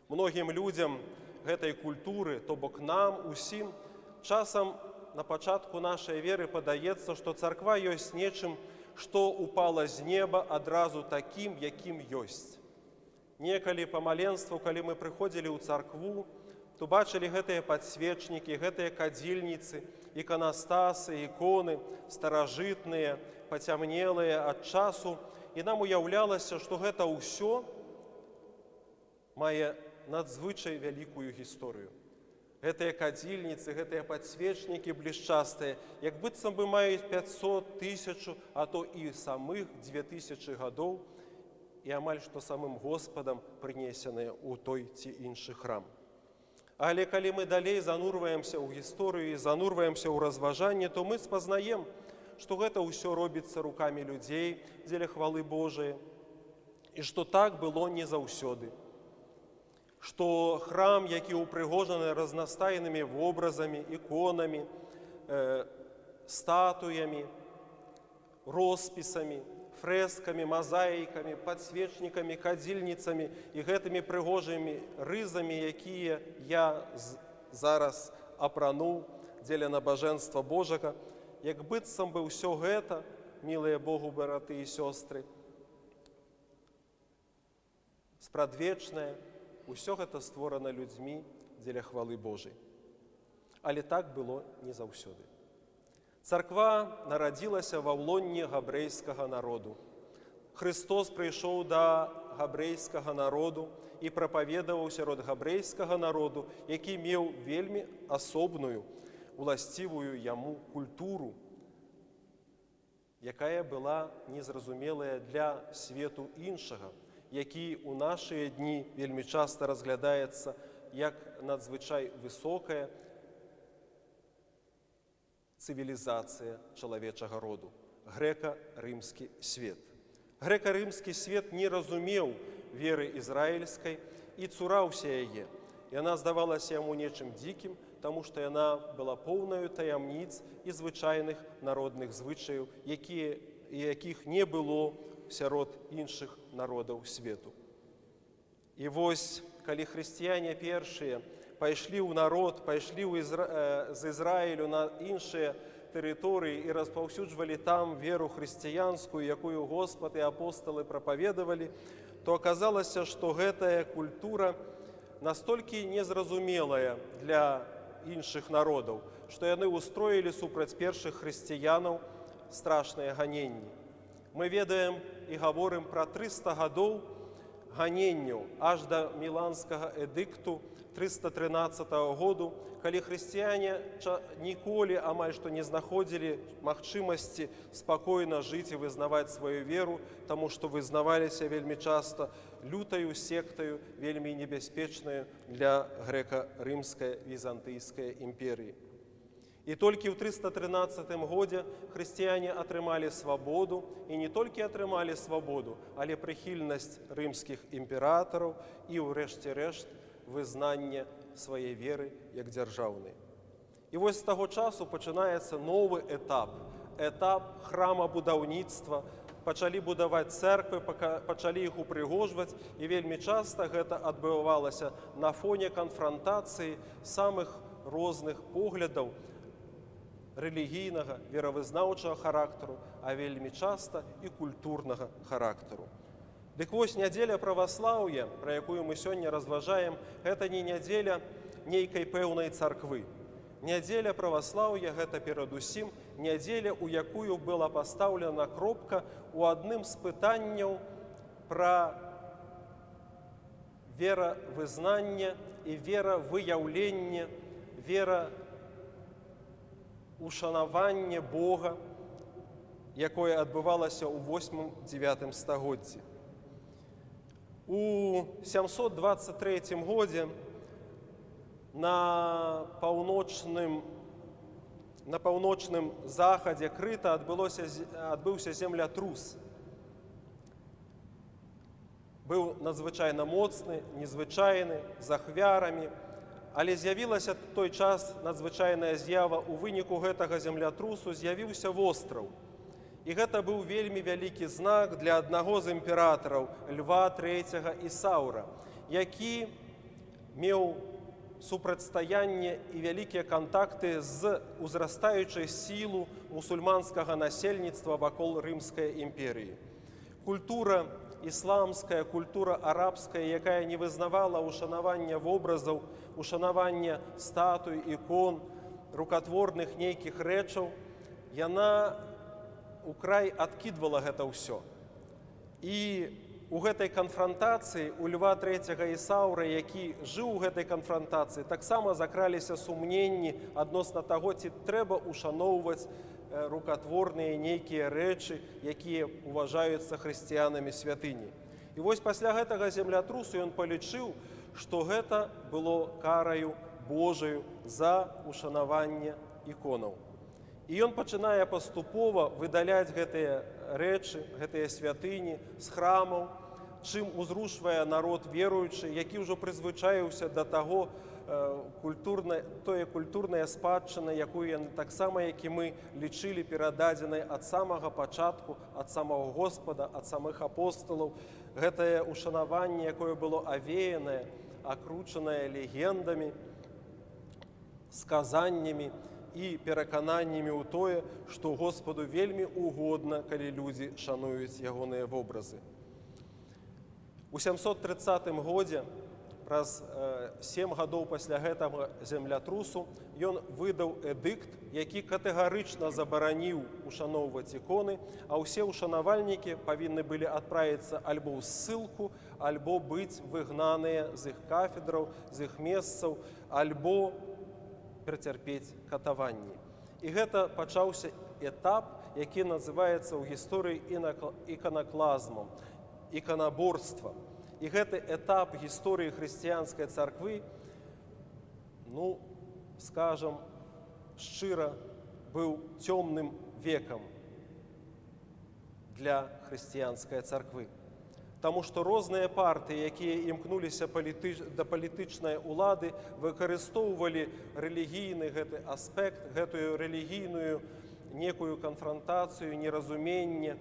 Многім людзям гэтай культуры, то бок нам, усім, часам на пачатку нашай веры падаецца, што царква ёсць нечым, што упала з неба адразу такім, якім ёсць. Некалі па маленству, калі мы прыходзілі ў царкву, то бачылі гэтыя падсвечнікі, гэтыя кадзільніцы, іканастасы, іконы, старажытныя, пацямнелыя ад часу, і нам уяўлялася, што гэта ўсё мае надзвычай вялікую гісторыю. Гэтыя кадзільніцы, гэтыя падсвечнікі блішчастыя, як быццам бы маюць 500, 1000, а то і самых 2000 гадоў, і амаль што самым Господам прынесеныя ў той ці іншы храм. Але калі мы далей занурваемся ў гісторыю і занурваемся ў разважанне, то мы спазнаем, што гэта ўсё робіцца рукамі людзей дзеля хвалы Божай, і што так было не заўсёды. Што храм, які ўпрыгожаны разнастайнымі вобразамі, іконамі, статуямі, роспісамі, фрэскамі, мазаікамі, падсвечнікамі, кадзільніцамі і гэтымі прыгожымі рызамі, якія я зараз апрануў дзеля набажэнства Божага, як быццам бы ўсё гэта, мілыя Богу браты і сёстры, спрадвечнае, усё гэта створана людзьмі дзеля хвалы Божай. Але так было не заўсёды. Царква нарадзілася ва ўлонні габрэйскага народу. Христос прыйшоў да габрэйскага народу і прапаведаваў сярод габрэйскага народу, які меў вельмі асобную, уласцівую яму культуру, якая была незразумелая для свету іншага, які ў нашыя дні вельмі часта разглядаецца як надзвычай высокая цывілізацыя чалавечага роду – грэка-рымскі свет. Грэка-рымскі свет не разумеў веры ізраільскай і цураўся яе. Яна здавалася яму нечым дзікім, таму што яна была поўнаю таямніц і звычайных народных звычаяў, якіх не было сярод іншых народаў свету. І вось, калі хрысціяне першыя пайшлі ў народ, пайшлі з Ізраілю на іншыя тэрыторыі і распаўсюджвалі там веру хрысціянскую, якую Господ і апосталы прапаведавалі, то аказалася, што гэтая культура настолькі незразумелая для іншых народаў, што яны ўстроілі супраць першых хрысціянаў страшныя ганенні. Мы ведаем і гаворым пра 300 гадоў ганенняў аж да Міланскага эдыкту 313 году, калі хрысціяне ніколі амаль што не знаходзілі магчымасці спакойна жыць і вызнаваць сваю веру, таму што вызнаваліся вельмі часта лютаю сектаю, вельмі небяспечнаю для грэка-рымскай візантыйскай імперіі. І толькі ў 313 годзе хрысціяне атрымалі свабоду, і не толькі атрымалі свабоду, але прыхільнасць рымскіх імператараў і, ўрэшце рэшт, вызнанне свае веры як дзяржаўнай. І вось з таго часу пачынаецца новы этап храмабудаўніцтва. Пачалі будаваць цэрквы, пачалі іх упрыгожваць, і вельмі часта гэта адбывалася на фоне канфрантацыі самых розных поглядаў рэлігійнага, веравызнаўчага характару, а вельмі часта і культурнага характару. Дык вось нядзеля праваслаўя, пра якую мы сёння разважаем, гэта не нядзеля нейкай пэўнай царквы. Нядзеля праваслаўя – гэта перадусім нядзеля, у якую была пастаўлена кропка ў адным з пытанняў пра веравызнанне і веравыяўленне, ушанаванне Бога, якое адбывалася ў 8-9 стагоддзі. У 723 годзе на паўночным захадзе Крыта адбыўся землятрус. Быў надзвычайна моцны, незвычайны, з ахвярамі, але з'явілася той час надзвычайная з'ява. У выніку гэтага землятрусу з'явіўся востраў. І гэта быў вельмі вялікі знак для аднаго з імператараў, Льва III Ісаўра, які меў супрацьстаянне і вялікія кантакты з узрастаючай сілу мусульманскага насельніцтва вакол Рымскай імперіі. Культура ісламская, культура арабская, якая не вызнавала ушанавання вобразаў, ушанавання статуй, ікон, рукатворных нейкіх рэчаў, яна украй адкідвала гэта ўсё. І у гэтай канфрантацыі у Льва III Ісаўра, які жыў у гэтай канфрантацыі, таксама закраліся сумненні адносна таго, ці трэба ушаноўваць рукатворныя нейкія рэчы, якія ўважаюцца хрысціянамі святыні. І вось пасля гэтага землятрусу ён палічыў, што гэта было караю Божаю за ушанаванне іконаў. І ён пачынае паступова выдаляць гэтыя рэчы, гэтыя святыні з храмаў, чым узрушвае народ веруючы, які ўжо прызвычаіўся да таго культурнай спадчыны, якую яны таксама, як і мы, лічылі перададзенай ад самага пачатку, ад самого Господа, ад самых апосталаў. Гэтае ушанаванне, якое было авеянае, акручанае легендамі, сказаннямі і перакананнямі ў тое, што Господу вельмі угодна, калі людзі шануюць ягоныя вобразы. У 730 годзе, праз 7 гадоў пасля гэтага землятрусу, ён выдаў эдыкт, які катэгарычна забараніў ушаноўваць іконы, а ўсе ушанавальнікі павінны былі адправіцца альбо ў ссылку, альбо быць выгнаныя з іх кафедраў, з іх месцаў, альбо працярпець катаванні. І гэта пачаўся этап, які называецца ў гісторыі іканаклазмам, іканаборствам. І гэты этап гісторыі хрысціянскай царквы, скажам шчыра, быў цёмным векам для хрысціянскай царквы. Таму што розныя партыі, якія імкнуліся да палітычнай улады, выкарыстоўвалі рэлігійны гэты аспект, гэтую рэлігійную некую канфрантацыю, неразуменне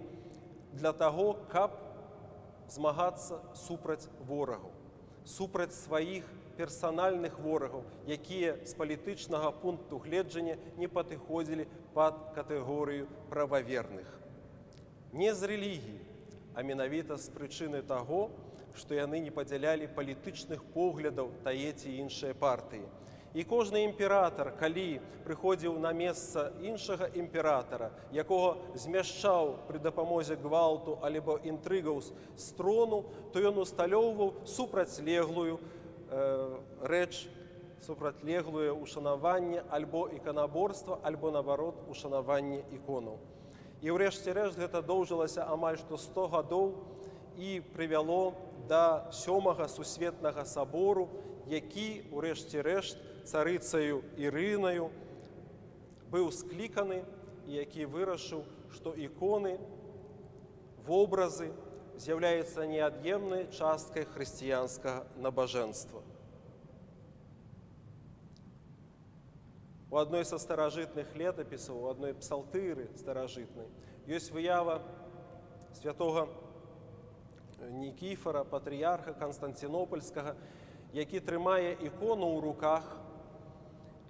для таго, каб змагацца супраць ворагаў, супраць сваіх персанальных ворагаў, якія з палітычнага пункту гледжання не падыходзілі пад катэгорыю прававерных. Не з рэлігіі, а менавіта з прычыны таго, што яны не падзялялі палітычных поглядаў тае ці іншыя партыі. І кожны імператар, калі прыходзіў на месца іншага імператара, якога змяшчаў пры дапамозе гвалту альбо інтрыгаў з трону, то ён усталёўваў супрацьлеглую рэч, супрацьлеглае ушанаванне альбо іканаборства, альбо, наоборот, ушанаванне іконаў. І ўрэшце рэшт гэта доўжылася амаль што 100 гадоў і прывяло да 7-га сусветнага сабору, які, урэшце рэшт, царыцаю Ірынаю быў скліканы і які вырашыў, што іконы, вобразы з'яўляюцца неад'емнай часткай хрысціянскага набажэнства. У адной са старажытных летапісаў, у адной псалтыры старажытнай, ёсць выява святога Нікіфара, патрыярха Канстанцінопольскага, які трымае ікону ў руках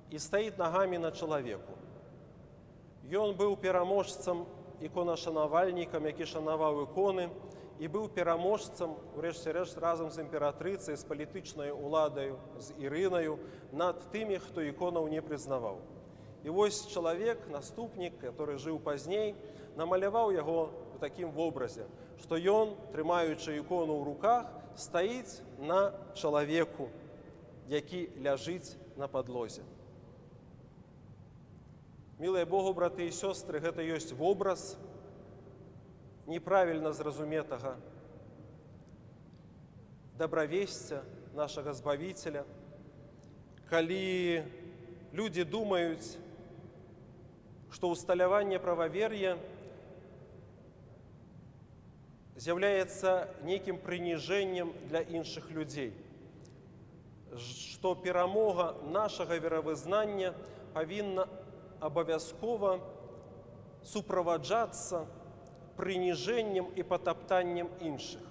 і стаіць нагамі на чалавеку. Ён быў пераможцам, іконашанавальнікам, які шанаваў іконы, і быў пераможцам, урэшце рэшт, разам з імператрыцай, з палітычнай уладаю, з Ірынаю, над тымі, хто іконаў не прызнаваў. І вось чалавек, наступнік, который жыў пазней, намаляваў яго у такім вобразе, што ён, трымаючы ікону ў руках, стаіць на чалавеку, які ляжыць на падлозе. Мілыя Богу, браты і сёстры, гэта ёсць вобраз неправільна зразуметага дабравесця нашага Збавіцеля, калі людзі думаюць, што ўсталяванне прававер'я з'яўляецца нейкім прыніжэннем для іншых людзей, што перамога нашага веравызнання павінна абавязкова суправаджацца прыніжэннем і патаптаннем іншых.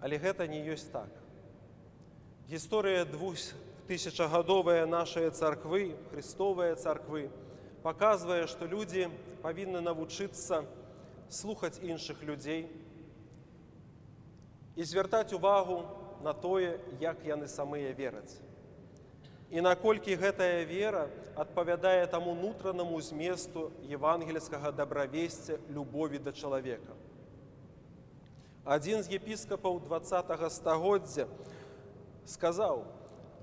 Але гэта не ёсць так. Гісторыя 2000-гадовая нашай царквы, Христовай царквы, паказвае, што людзі павінны навучыцца слухаць іншых людзей і звяртаць увагу на тое, як яны самыя вераць. І наколькі гэтая вера адпавядае таму нутранаму зместу евангельскага дабравесця любові да чалавека. Адзін з епіскапаў 20-го стагоддзя сказаў,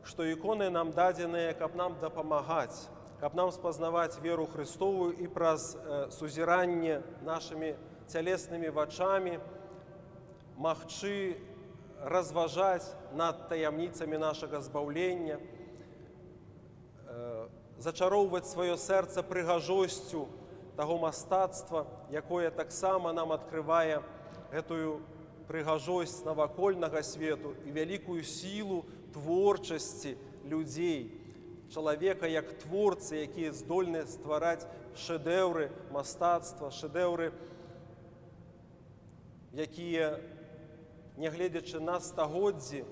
што іконы нам дадзеныя, каб нам дапамагаць, каб нам спазнаваць веру Христовую і праз сузіранне нашымі цялеснымі вачамі магчы разважаць над таямніцамі нашага збаўлення, зачароўваць сваё сэрца прыгажосцю таго мастацтва, якое таксама нам адкрывае гэтую прыгажосць навакольнага свету і вялікую сілу творчасці людзей, чалавека як творцы, якія здольны ствараць шэдэўры мастацтва, шэдэўры, якія, нягледзячы на стагоддзі,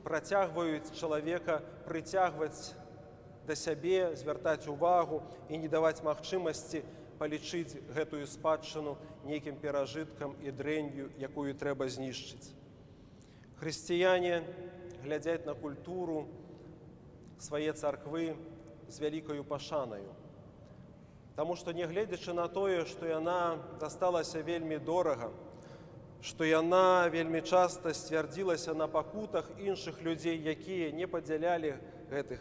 працягваюць чалавека прыцягваць да сябе, звяртаць увагу і не даваць магчымасці палічыць гэтую спадчыну нейкім перажыткам і дрэнню, якую трэба знішчыць. Хрысціяне глядзяць на культуру свае царквы з вялікаю пашанаю. Таму што, нягледзячы на тое, што яна дасталася вельмі дорага, што яна вельмі часта сцвярдзілася на пакутах іншых людзей, якія не падзялялі гэтых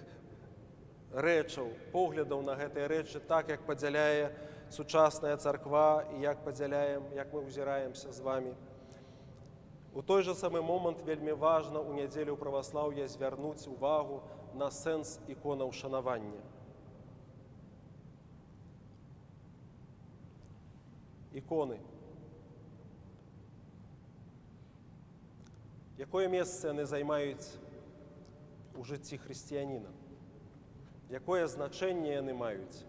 рэчаў, поглядаў на гэтыя рэчы так, як падзяляе сучасная царква і як падзяляем, як мы ўзіраемся з вамі. У той жа самы момант вельмі важна ў нядзелю праваслаўя звярнуць увагу на сэнс іконаўшанавання. Іконы. Якое месца яны займаюць у жыцці хрысціяніна? Якое значэнне яны маюць?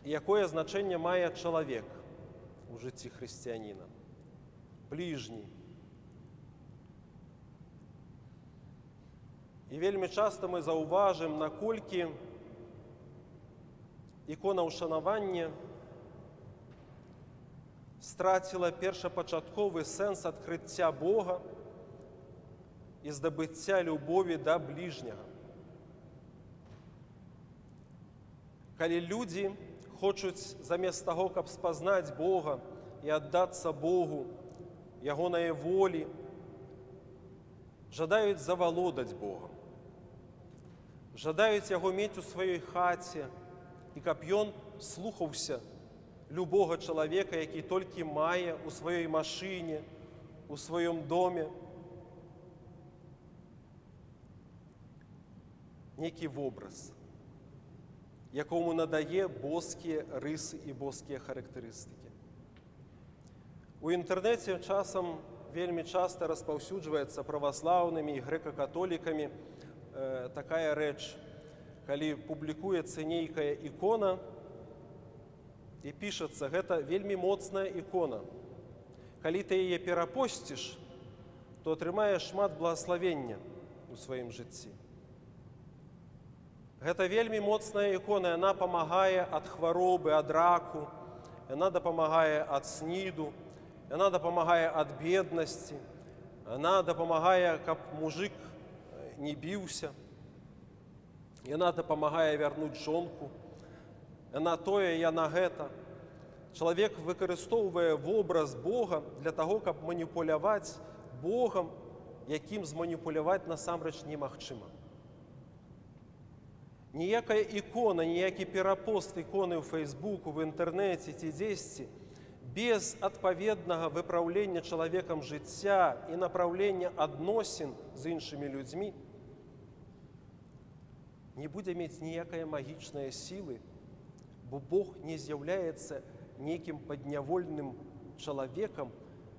І якое значэнне мае чалавек у жыцці хрысціяніна? Бліжні. І вельмі часта мы заўважым, наколькі іконаўшанаванне страціла першапачатковы сэнс адкрыцця Бога і здабыцця любові да бліжняга. Калі людзі хочуць замест таго, каб спазнаць Бога і аддацца Богу, ягонай волі, жадаюць завалодаць Богам, жадаюць яго мець у сваёй хаце і каб ён слухаўся любога чалавека, які толькі мае у сваёй машыне, у сваём доме нейкі вобраз, якому надае боскія рысы і боскія характарыстыкі. У інтэрнэце часам вельмі часта распаўсюджваецца праваслаўнымі і грэка-католікамі такая рэч, калі публікуецца нейкая ікона і пішацца, гэта вельмі моцная ікона. Калі ты яе перапосціш, то атрымаеш шмат благаславення у сваім жыцці. Гэта вельмі моцная ікона, яна памагае ад хваробы, ад раку, яна дапамагае ад сніду, яна дапамагае ад беднасці, яна дапамагае, каб мужик не біўся, яна дапамагае вярнуць жонку, яна тое, яна гэта. Чалавек выкарыстоўвае вобраз Бога для таго, каб маніпуляваць Богам, якім зманіпуляваць насамрэч немагчыма. Ніякая ікона, ніякі перапост іконы ў Фейсбуку, в інтэрнэце ці дзесьці Без адпаведнага выпраўлення чалавекам жыцця і напраўлення адносін з іншымі людзьмі не будзе мець ніякае магічнае сілы, бо Бог не з'яўляецца нейкім паднявольным чалавекам,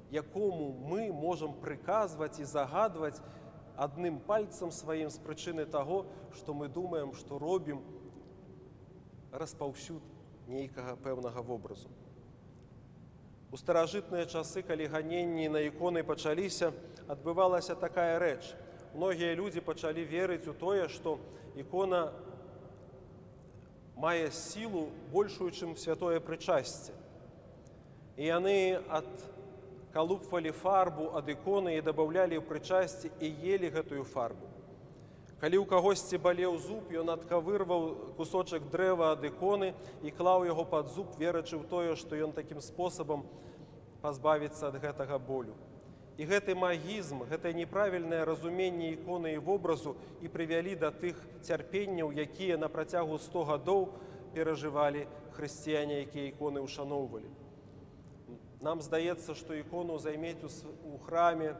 якому мы можам прыказваць і загадваць адным пальцам сваім з прычыны таго, што мы думаем, што робім распаўсюд нейкага пэўнага вобразу. У старажытныя часы, калі ганенні на іконы пачаліся, адбывалася такая рэч. Многія людзі пачалі верыць у тое, што ікона мае сілу большую, чым святое прычасце. І яны адкалупвалі фарбу ад іконы і дабаўлялі ў прычасце і елі гэтую фарбу. Калі ў кагосьці балеў зуб, ён адкавырваў кусочак дрэва ад іконы і клаў яго пад зуб, верачы ў тое, што ён такім спосабам пазбавіцца ад гэтага болю. І гэты магізм, гэтае неправільнае разуменне іконы і вобразу і прывялі да тых цярпенняў, якія на працягу 100 гадоў перажывалі хрысціяне, якія іконы ўшаноўвалі. Нам здаецца, што ікону займець у храме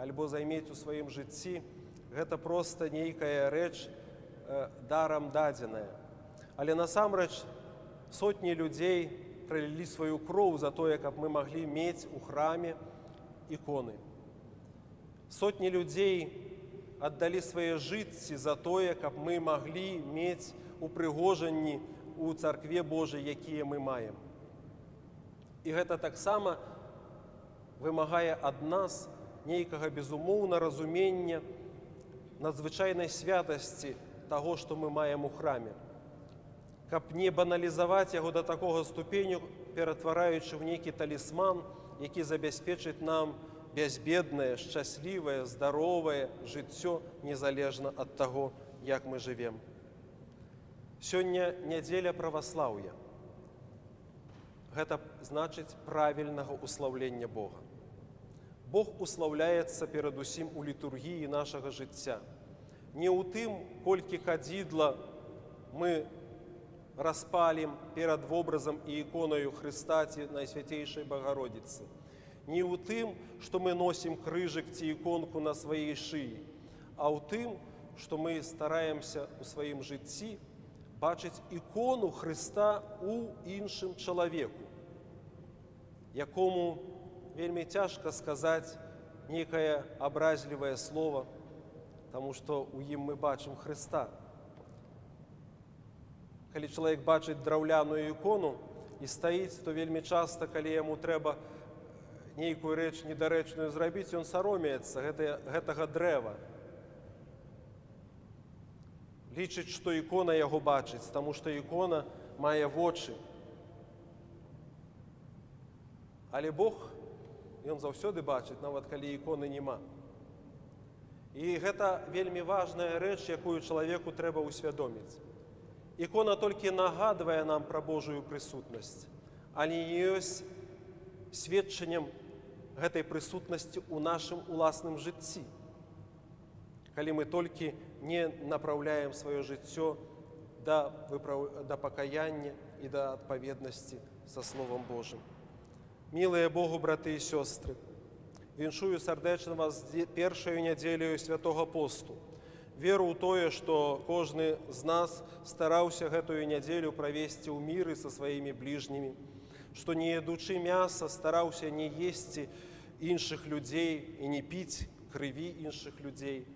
альбо займець у сваім жыцці гэта проста нейкая рэч дарам дадзеная. Але насамрэч сотні людзей пралілі сваю кроў за тое, каб мы маглі мець у храме іконы. Сотні людзей аддалі свае жыцці за тое, каб мы маглі мець упрыгожанні у царкве Божай, якія мы маем. І гэта таксама вымагае ад нас нейкага безумоўна разумення надзвычайнай святасці таго, што мы маем у храме. Каб не баналізаваць яго да такога ступеню, ператвараючы ў нейкі талісман, які забяспечыць нам бязбеднае, шчаслівае, здаровае жыццё, незалежна ад таго, як мы жывем. Сёння нядзеля праваслаўя. Гэта значыць правільнага услаўлення Бога. Бог услаўляецца перадусім у літургіі нашага жыцця. Не ў тым, колькі кадзідла мы распалім перад вобразам і іконаю Хрыста ці Найсвяцейшай Багародзіцы. Не ў тым, што мы носім крыжык ці іконку на сваёй шыі, а ў тым, што мы стараемся ў сваім жыцці бачыць ікону Хрыста ў іншым чалавеку, якому вельмі цяжка сказаць нейкае абразлівае слово, таму што ў ім мы бачым Хрыста. Калі чалавек бачыць драўляную ікону і стаіць, то вельмі часта, калі яму трэба нейкую рэч недарэчную зрабіць, ён саромеецца гэтага дрэва. Лічыць, што ікона яго бачыць, таму што ікона мае вочы. Але Бог, ён заўсёды бачыць, нават калі іконы няма. І гэта вельмі важная рэч, якую чалавеку трэба ўсвядоміць. Ікона толькі нагадвае нам пра Божую прысутнасць, але не ёсць сведчаннем гэтай прысутнасці ў нашым уласным жыцці. Калі мы толькі не напраўляем сваё жыццё да пакаяння і да адпаведнасці са Словам Божым. Мілыя Богу, браты і сёстры, віншую сардэчна вас з першаю нядзеляю святога посту. Веру ў тое, што кожны з нас стараўся гэтую нядзелю правесці ў міры са сваімі бліжнімі, што не ядучы мяса стараўся не есці іншых людзей і не піць крыві іншых людзей,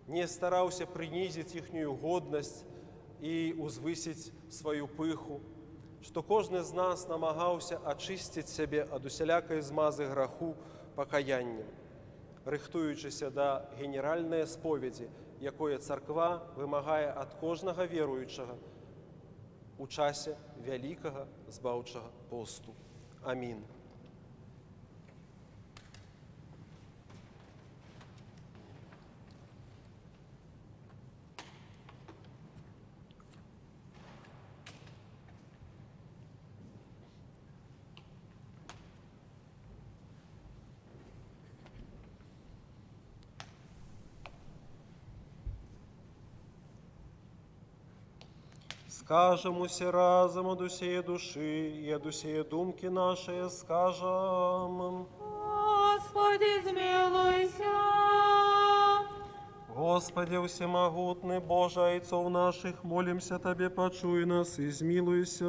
не стараўся прынізіць іхнюю годнасць і узвысіць сваю пыху, што кожны з нас намагаўся ачысціць сябе ад усялякай змазы граху пакаяннем, рыхтуючыся да генеральнай споведзі, якое царква вымагае ад кожнага веруючага у часе вялікага збаўчага посту. Амін. Скажем усе разом от усей души и от усей думки нашей, скажем. Господи, змилуйся. Господи, всемогутный Боже, Отцов наших, молимся Тебе, почуй нас и змилуйся.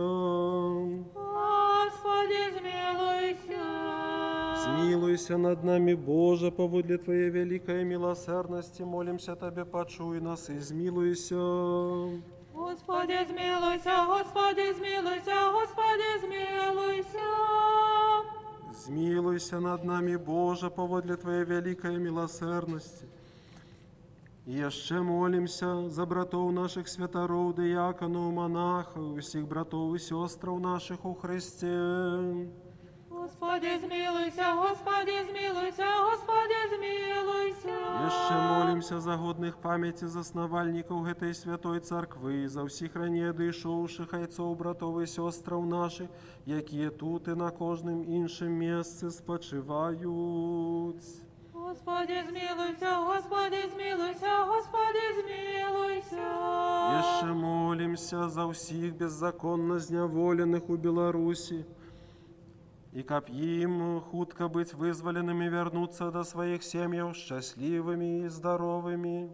Господи, змилуйся. Змилуйся над нами, Боже, поводле Твоей великой милосердности, молимся Тебе, почуй нас и змилуйся. Господи, змилуйся, Господи, змилуйся, Господи, змилуйся. Змилуйся над нами, Боже, поводле Твоей великой милосердности. І ще молимся за братов наших святоров, дияконов, монахов, всіх братов і сестров наших у Христі. Господи, змилуйся, Господи, змилуйся, Господи, змилуйся. І ще молимся за годних пам'яті засновальників гетей Святої Церкви, за всіх раніше дійшовших отців, братов і сестров наших, які тут і на кожним іншим місці спочивають. Господи, змилуйся, Господи, змилуйся, Господи, змилуйся. І ще молимся за всіх беззаконно зняволених у Білорусі, и каб им хутко быть вызволенными вернуться до своих семей счастливыми и здоровыми.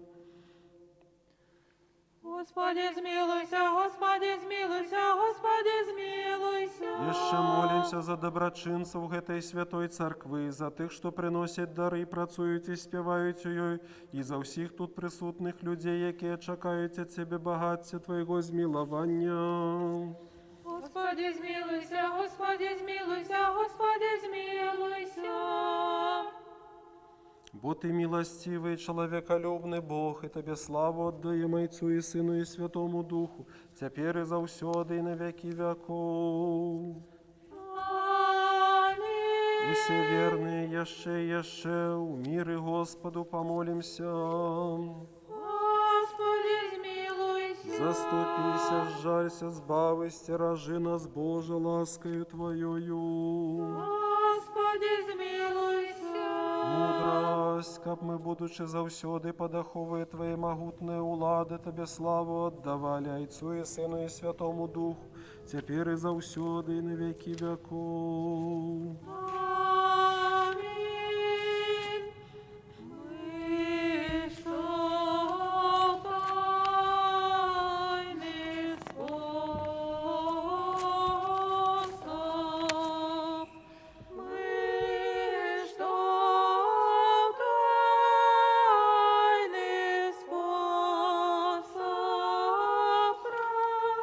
Господи, змилуйся, Господи, змилуйся, Господи, змилуйся. Еще молимся за доброчинцев этой святой церкви, за тих, що приносять дари, працюють і співають її, і за всіх тут присутних людей, які чекають від Тебе багаття Твоєго змилування. Господи, змилуйся, Господи, змилуйся, Господи, змилуйся. Бо Ты милостивый, человеколюбный Бог, и Тебе славу отдаем Отцу и Сыну и Святому Духу, теперь и завсёды и на веки веков. Аминь. Усе верные, яще, у мире Господу помолимся. Господи, змилуйся. Заступися, сжалься, збави, стиражи нас, Боже, ласкою Твоею. Господи, змилуйся. Мудрость, каб мы, будучи завсёды подаховые Твоей могутные улады, Тебе славу отдавали Отцу и Сыну и Святому Духу, теперь и завсёды и на веки веков. Аминь. Мы что тайный способ, мы что тайный способ проставляем,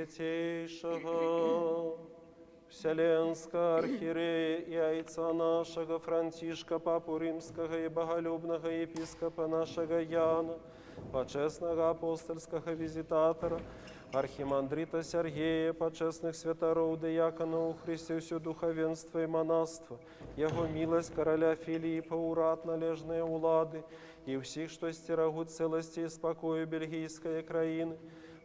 Святейшего Вселенского архиерея и отца нашего Франтишка, Папу Римского и боголюбного епископа нашего Яна, почесного апостольского визитатора, архимандрита Сергея, почесных святоров, диакона у Христе, все духовенство и монаство, Его милость короля Филиппа, урад належные улады, и всех, что стерегут целости и спокою бельгийской краины,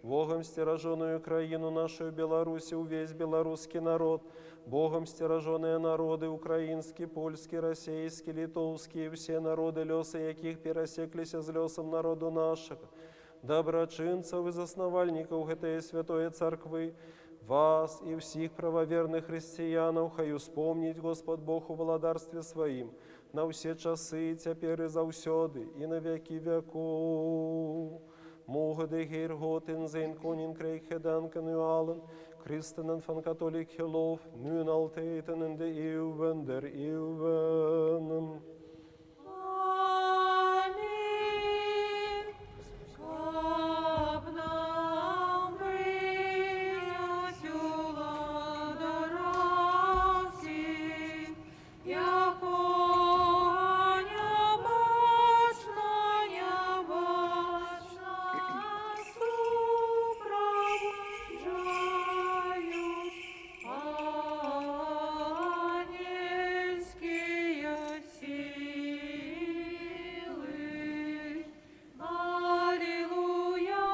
Богом стероженную краину нашу Беларусь, весь белорусский народ, Богом стероженные народы украинский, польский, российский, литовский, и все народы, леса яких пересеклися с лесом народу нашего, доброчинцев и засновальников этой святой церкви, вас и всех правоверных християнов, хай вспомнить Господь Бог у владарстве Своим, на все часы, теперь и завсёды, и на веки веков. Mogen Heer God in zijn koninkrijk gedenken u allen, christenen van katholiek geloof, nu en altijd en in de eeuwen der eeuwen. Amin. Каб нам приносила дорозі, яко небачна супроводжають ангельские силы. Аллилуйя,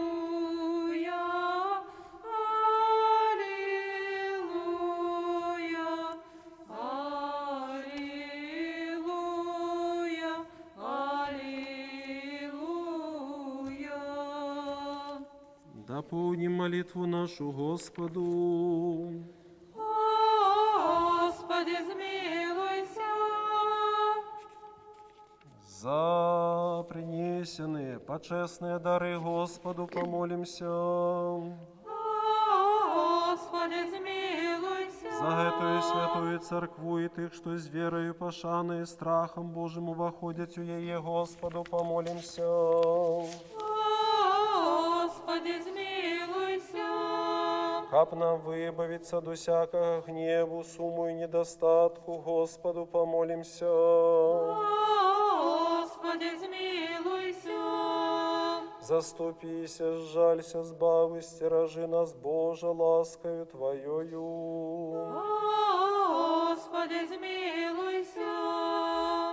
аллилуйя, аллилуйя, аллилуйя, аллилуйя. Дополним молитву нашу Господу. Господи, змилуйся. За принесенные почестные дары Господу помолимся. Господи, змилуйся. За эту святую церкву и тых, что с верою пошаны и страхом Божьим воходят у ей, Господу помолимся. Господи, змилуйся. Как нам выбавиться до всякого гневу, суму и недостатку, Господу помолимся. Господи, змилуйся. Заступися, сжалься, сбави, стерожи нас, Боже, ласкою Твоею. Господи, змилуйся.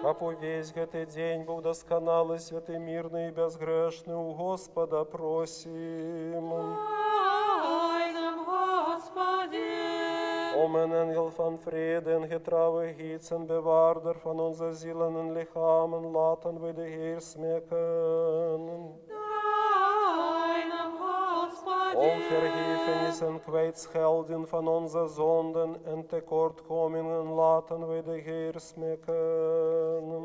Как весь этот день был досконалый, святый, мирный и безгрешный, у Господа просим. Дай нам, Господи. Om en engel van vrede en getrouwe gids en bewaarder van onze zielen en lichamen, laten we de Heer smeken. Дай нам, Господи. Om vergiffenis en kwijtschelding van onze zonden en tekortkomingen, laten we de Heer smeken.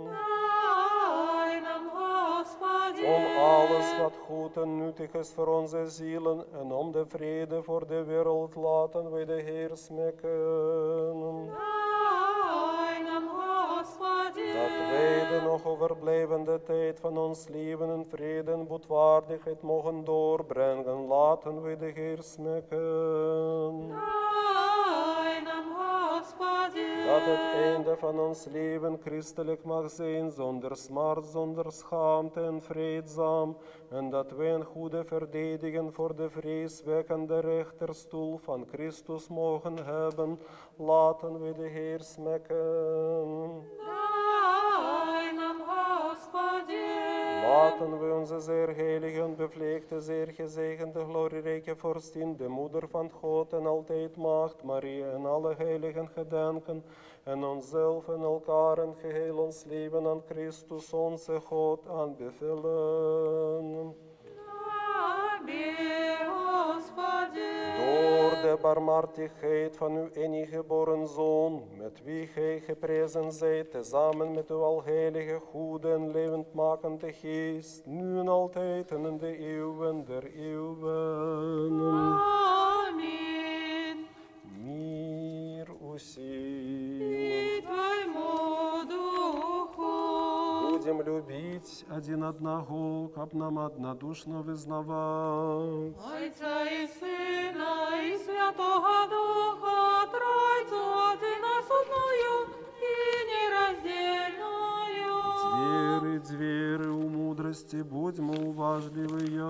Дай нам, Господи. Om alles wat goed en nuttig is voor onze zielen en om de vrede voor de wereld, laten we de Heer smeken. Дай нам, Господи. Dat wij de nog overblijvende tijd van ons leven in vrede en boetwaardigheid mogen doorbrengen, laten we de Heer smeken. Дай нам, Господи. Dat het einde van ons leven christelijk mag zijn, zonder smart, zonder schaamte en vreedzaam, en dat wij een goede verdedigen voor de vreeswekkende rechterstoel van Christus mogen hebben, laten we de Heer smeken. Дай нам, Господи. Laten we onze zeer heilige en bevleegde, zeer gezegende, glorierijke vorstin, de moeder van God en altijd maagd, Maria en alle heiligen gedenken, en onszelf en elkaar en geheel ons leven aan Christus, onze God, aanbevelen. Тебе, Господи. Door de barmhartigheid van uw enige geboren Zoon, met wie gij geprezen zijt, tezamen met uw alheilige, goede en levendmakende Geest, nu en altijd en in de eeuwen der eeuwen. Аминь. Мир усім. И Твоему Духу. будем любить один одного, как нам однодушно вызнавать. Отця і Сина, і Святого Духа, Тройцю одиносудною і нераздельною. Двери, у мудрости будьмо уважливые.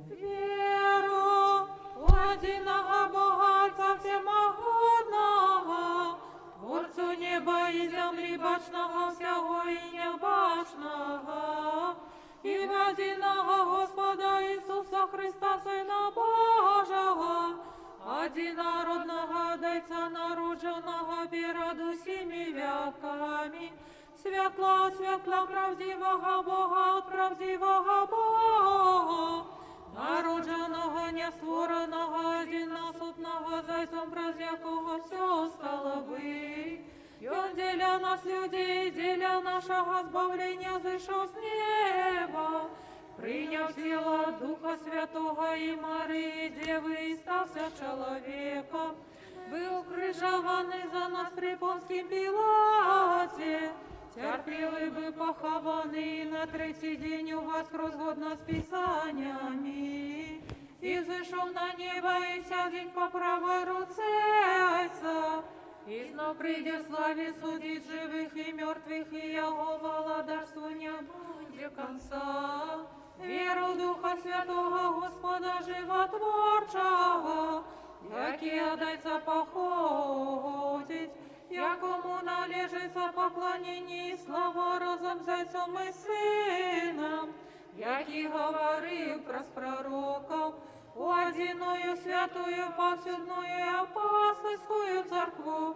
Веру в одиного Бога Отца Всемогутного, Творцу неба і землі бачного всього і небачного, і в одиного Господа Ісуса Христа, Сина Божого, одинородного Дайця народженого перед усіми веками, святла, святла правдивого Бога от правдивого Бога, народженого, нествореного, одиносутного, Зайцем, праз якого все стало быть. И Он деля нас, людей, деля нашего збавлення, зійшов з неба, прийняв тіло Духа Святого і Марії, Деви, і стався чоловіком, був крижований за нас при Понскім Пілаті, терпіли би похований на третій день у вас згодно з Писаннями, і зійшов на небо, і сядеть по правой руце Отця, і знов прийде в славі судить живих і мертвих, і Його владарству не буде конца. Віру Духа Святого, Господа Животворчого, який одайця походить, якому належиться поклоніння і слава разом з Отцем і Сином, який говорив про пророков, у одиною святую повсюдную и апостольскую церкву,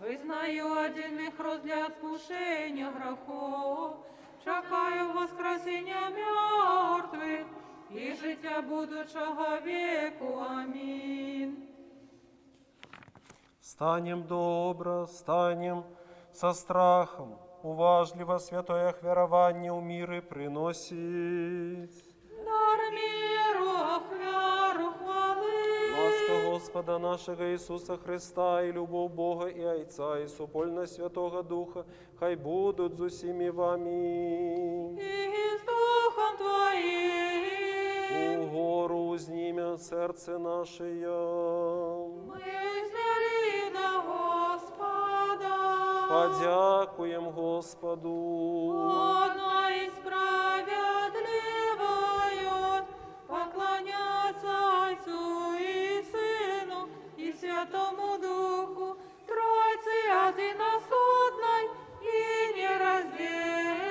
визнаю один хрост для отпущения грехов, чекаю воскресіння мертвих і життя будучого веку. Амінь. Станем добро, станем со страхом, уважливо святое хверование у миры приносить. Дар миру, ахвяру, хвали. Ласка Господа нашего Иисуса Христа и любовь Бога и Отца и супольность Святого Духа, хай будут з усіми вами. И с Духом Твоим. У гору узнімя серце наше. Мы взяли на Господа. Подякуем Господу. Одна и справедливою поклоняться Отцу и Сыну и Святому Духу, Тройцы одиносудной и нераздельной.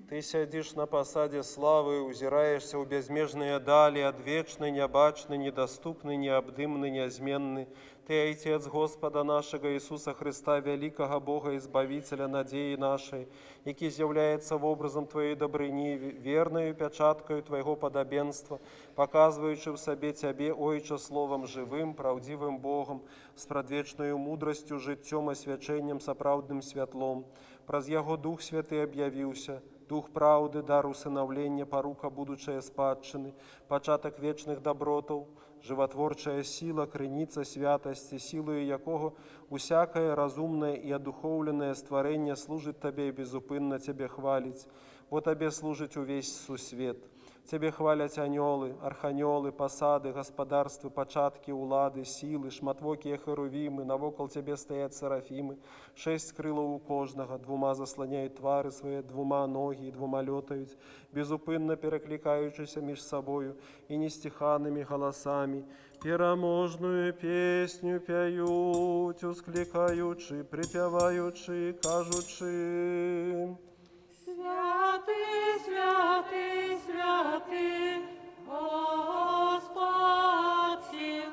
Ты сядешь на посаде славы, узираешься у безмежные дали, одвечный, необачный, недоступный, необдымный, неизменный. Ты, Отец Господа нашего Иисуса Христа, великого Бога, Избавителя надеи нашей, який з'является в образом Твоей добрыни, верною печаткою Твоего подобенства, показываючи в себе Тебе, Ойче, Словом живым, правдивым Богом, с предвечною мудростью, життем, освячением, соправдным святлом. Праз Яго Дух Святый объявился, Дух правды, дар усыновления, порука будучая спадщины, початок вечных добротов, животворчая сила, криниця святости, силою якого усякое разумное и одуховленное створение служит Тебе и безупинно Тебе хвалить, бо Тебе служить увесь сусвет. Тебе хвалять аньолы, арханьолы, посады, господарства, початки, улады, силы, шматвокие херувимы, навокол Тебе стоят серафимы, 6 крилов у кожного, 2 заслоняють твари свої, 2 ноги, 2 льотають, безупинно перекликаючися між собою і нестиханными голосами, пераможную песню п'ють, ускликаючи, припіваючи, кажучи. Святый, святый, святый, Господь сил,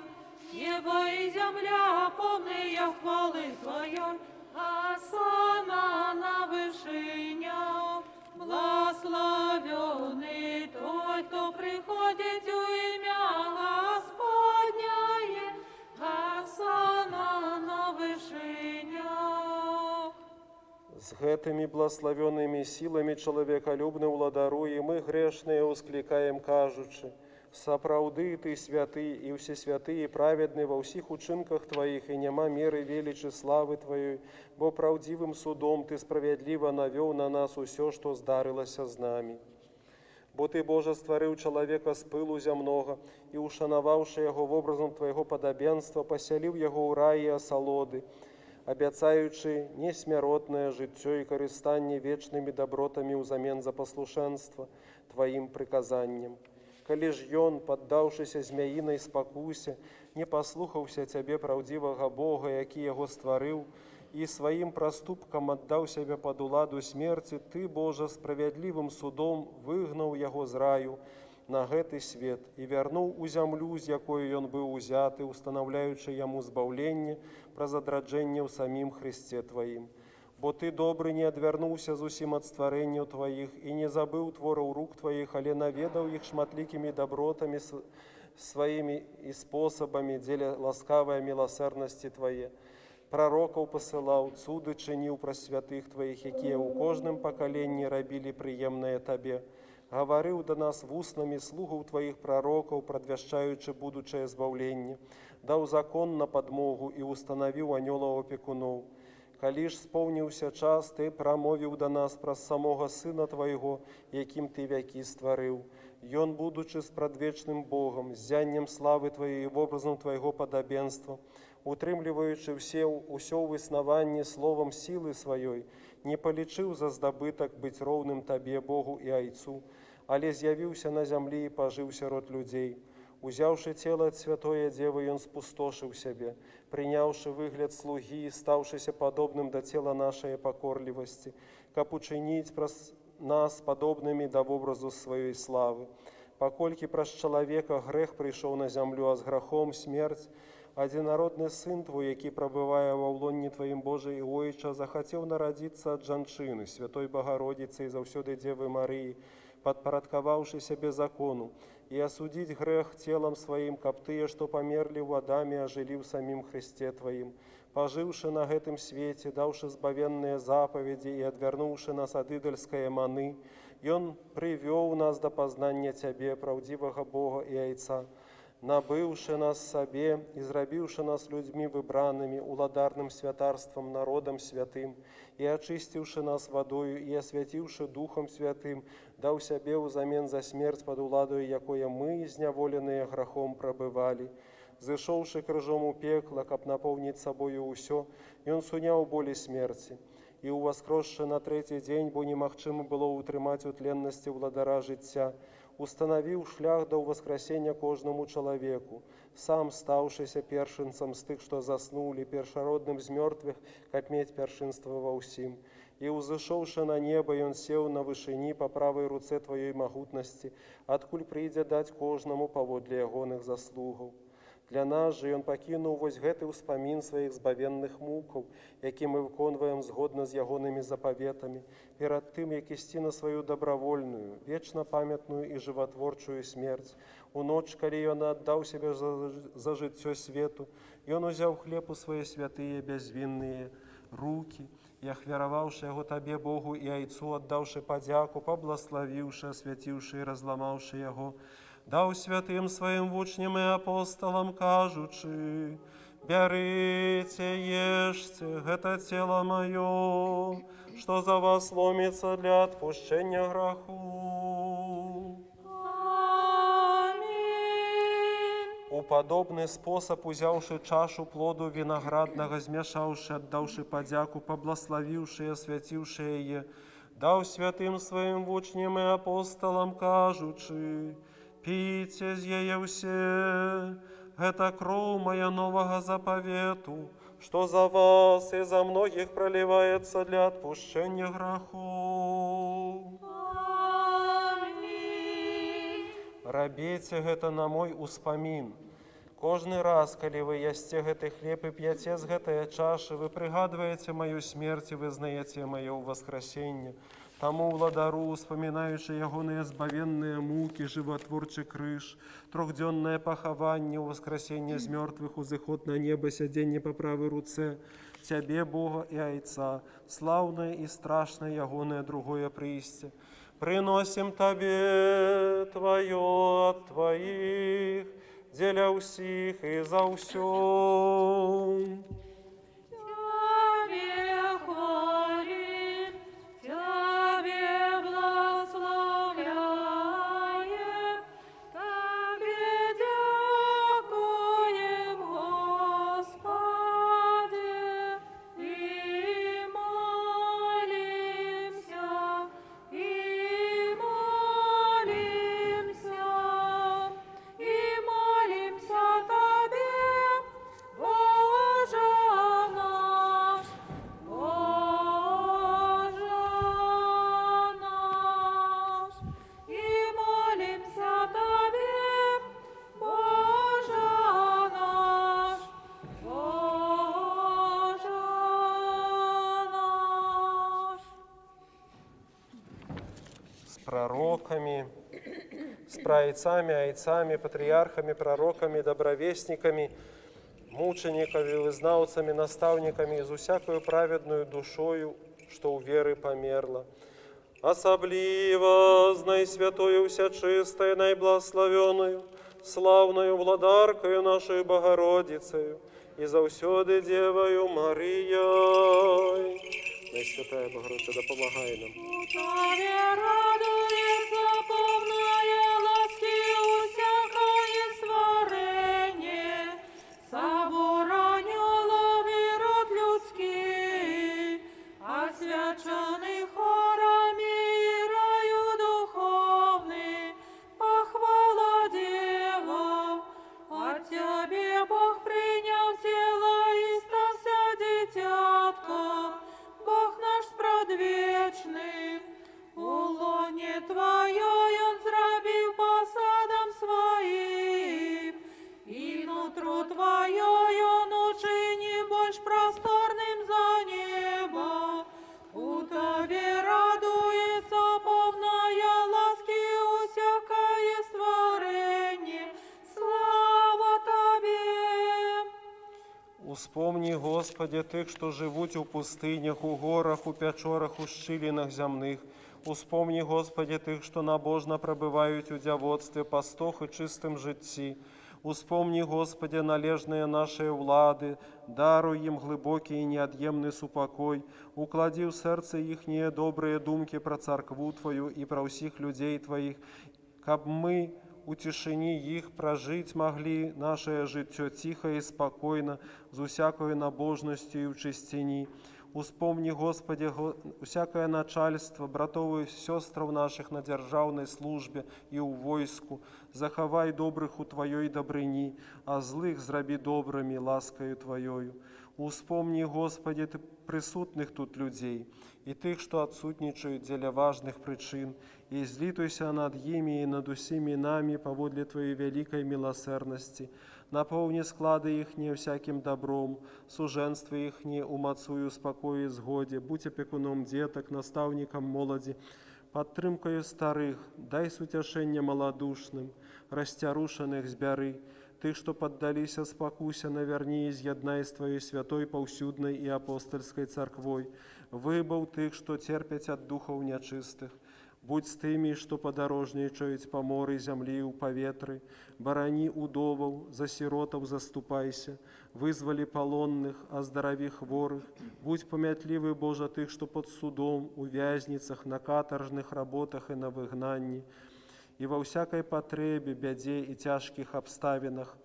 небо и земля полные хвалы Твоей, осана на вышинях, благословенный Той, кто приходит у имя Господняе, осана на вышинях. С гэтыми благословенными силами человеколюбны владаруем, мы грешные ускликаем, кажучи, Сапраўды Ты святы і всесвяты і праведны ва ўсіх учынках Тваіх, і няма меры велічы славы Тваёй, бо праўдзівым судом Ты справядліва навёў на нас усё, што здарылася з намі. Бо Ты, Божа, стварыў чалавека з пылу зямнога і, ушанаваўшы яго вобразам Твайго падабенства, пасяліў яго ў раі асалоды, абяцаючы несмяротнае жыццё і карыстанне вечнымі дабротамі ўзамен за паслушэнства Тваім прыказанням. Калі ж ён, паддаўшыся змяінай спакусе, не паслухаўся Цябе, праўдзівага Бога, які яго стварыў, і сваім праступкам аддаў сябе пад уладу смерці, Ты, Божа, справядлівым судом выгнаў яго з раю на гэты свет і вярнуў у зямлю, з якой ён быў узяты, устанаўляючы яму збаўленне праз адраджэнне ў самім Хрысце Тваім. Бо Ты, добры, не адвярнуўся зусім ад стварэнняў Тваіх і не забыў твораў рук Тваіх, але наведаў іх шматлікімі дабротамі сваімі і спосабамі, дзеля ласкавай міласэрнасці Твае. Прарокаў пасылаў, цуды чыніў праз святых Тваіх, якія ў кожным пакаленні рабілі прыемнае Табе. Гаварыў да нас вуснамі слугаў Тваіх прарокаў, прадвяшчаючы будучае збаўленне, даў закон на падмогу і устанавіў анёлаў апекуноў. Калі ж споўніўся час, Ты прамовіў да нас праз самога Сына Твайго, якім Ты вякі стварыў. Ён, будучы з прадвечным Богам, ззяннем славы Тваёй і вобразам Твайго падабенства, утрымліваючы ўсё ў існаванні словам сілы сваёй, не палічыў за здабытак быць роўным Табе, Богу і Айцу, але з'явіўся на зямлі і пажыў сярод людзей. Узяўшы цела ад святое Дзевы, ён спустошыў сябе, прыняўшы выгляд слугі і стаўшыся падобным да цела нашай пакорлівасці, каб учыніць праз нас падобнымі да вобразу сваёй славы. Паколькі праз чалавека грэх прыйшоў на зямлю, а з грахом смерць, адзінародны Сын Твой, які прабывае ва ўлонні Тваім, Божа і Ойча, захацеў нарадзіцца ад жанчыны, святой Багародзіцы і заўсёды Дзевы Марыі, падпарадкаваўшы сябе закону, і асудзіць грэх целам сваім, каб тыя, што памерлі ў Адаме, ажылі ў самім Хрысце Тваім. Пажыўшы на гэтым свеце, даўшы збавенныя запаведзі і адвярнуўшы нас ад ідальскае маны, Ён прывёў нас да пазнання Цябе, праўдзівага Бога і Айца, набыўшы нас сабе і зрабіўшы нас людзьмі выбранымі, уладарным святарствам, народам святым, і ачысціўшы нас вадою і асвяціўшы Духам Святым, даў сябе ўзамен за смерць пад уладою, якое мы, зняволеныя грахом, прабывалі. Зышоўшы крыжом у пекла, каб напоўніць сабою ўсё, Ён суняў болі смерці. І ўваскросшы на трэці дзень, бо немагчыма было ўтрымаць у тленнасці ўладара жыцця, устанавіў шлях да ўваскрасення кожнаму чалавеку, сам стаўшыся першынцам з тых, што заснулі, першародным з мёртвых, каб мець першынства ва ўсім. І ўзышоўшы на неба, ён сеў на вышыні па правай руцэ Тваёй магутнасці, адкуль прыйдзе даць кожнаму паводле ягоных заслугаў. Для нас жа ён пакінуў вось гэты ўспамін сваіх збавенных мукаў, які мы выконваем згодна з ягонымі запаветамі, перад тым, як ісці на сваю дабравольную, вечна памятную і жыватворчую смерць. У ноч, калі ён аддаў сябе за жыццё свету, ён узяў хлеб у свае святыя бязвінныя рукі і, ахвяраваўшы яго Табе, Богу і Айцу, аддаўшы падзяку, паблаславіўшы, асвяціўшы і разламаўшы яго, даў святым сваім вучням і апосталам, кажучы: «Бярыце, ешце, гэта цела маё, што за вас ломіцца для адпушчэння граху». У падобны спосаб, узяўшы чашу плоду вінаграднага, змяшаўшы, аддаўшы падзяку, паблаславіўшы і асвяціўшы яе, даў святым сваім вучням і апосталам, кажучы: «Піце з яе ўсе, гэта кроў мая новага запавету, што за вас і за многіх праліваецца для адпушчэння грахоў. Рабіце гэта на мой успамін. Кожны раз, калі вы ясце гэты хлеб і п'яце з гэтае чашы, вы прыгадваеце маю смерць і вызнаеце маё ўваскрасенне. Таму ўладару, успамінаючы ягоныя збавенныя мукі, жыватворчы крыж, трохдзённае пахаванне, ўваскрасенне з мёртвых, узыход на неба, сядзенне па правай руцэ Цябе, Бога і Айца, слаўнае і страшнае ягонае другое прыйсце, Приносим Тебе Твое от Твоих, деля усіх і за усьом. Тебе хвалим, Тебе благословляем, Тебе дякуем, Господи, и молимся, Тебе, Боже наш, и молимся Тебе, Боже наш, Боже наш. С пророками, с праотцами, отцами, патриархами, пророками, добровестниками, мучениками, вызнавцами, наставниками, из усякою праведную душою, что у веры померла. Особливо з найсвятою всечистою, найблагословенную, славною владаркою нашою Богородицею і завсюди Девою Марією. Найсвятая Богородиця, допомагай нам. Тебе радуется полная ласки усякое створение, собор анgelов и род людский, освяченный хорами и раю духовный, похвала Девам, от Тебе Бог принял тело и стался дитятком, Бог наш спрадвечный, у лоне Твоей Он зробив посадом своим, и нутру Твоей Он учини больш просторным за небо. У Тебе радуется полная ласки усякое створение. Слава Тебе! Успомни, Господи, тих, що живуть у пустинях, у горах, у печорах, у щілинах земних. Успомни, Господи, тих, що набожно пробивають у дявоцтві, пастох і чистим житті. Успомни, Господи, належные наши влады, даруй им глубокий и неотъемный супокой, уклади в сердце ихние добрые думки про церкву Твою и про всех людей Твоих, каб мы у тишині їх прожить могли наше життя тихо і спокійно, з усякою набожністю і в чистині. Успомни, Господи, всякое начальство, братов и сестров наших на державной службе и у войску, заховай добрых у Твоей добрыни, а злых зроби добрыми ласкою Твоею. Успомни, Господи, Ты присутных тут людей, и тых, что отсутничают для важных причин, и злитуйся над ими и над усими нами поводле Твоей великой милосердности. Наполни склады ихние всяким добром, суженство ихние умацую спокою и сгоде, будь опекуном деток, наставником молоди, подтримкою старых, дай сутешение малодушным, растярушених збяри, тых, что поддалися спокуся, наверни изъяднай с Твоей святой, повсюдной и апостольской церквой, выбав тых, что терпять от духов нечистых. Будь с тими, что подорожничают по морі землі у поветры, барани удовов, за сиротов заступайся, вызвали полонных, оздорови хворых, будь помятливый, Боже, тых, что под судом, у вязницах, на каторжных работах и на выгнанні, и во всякой потребе, бяде и тяжких обставинах,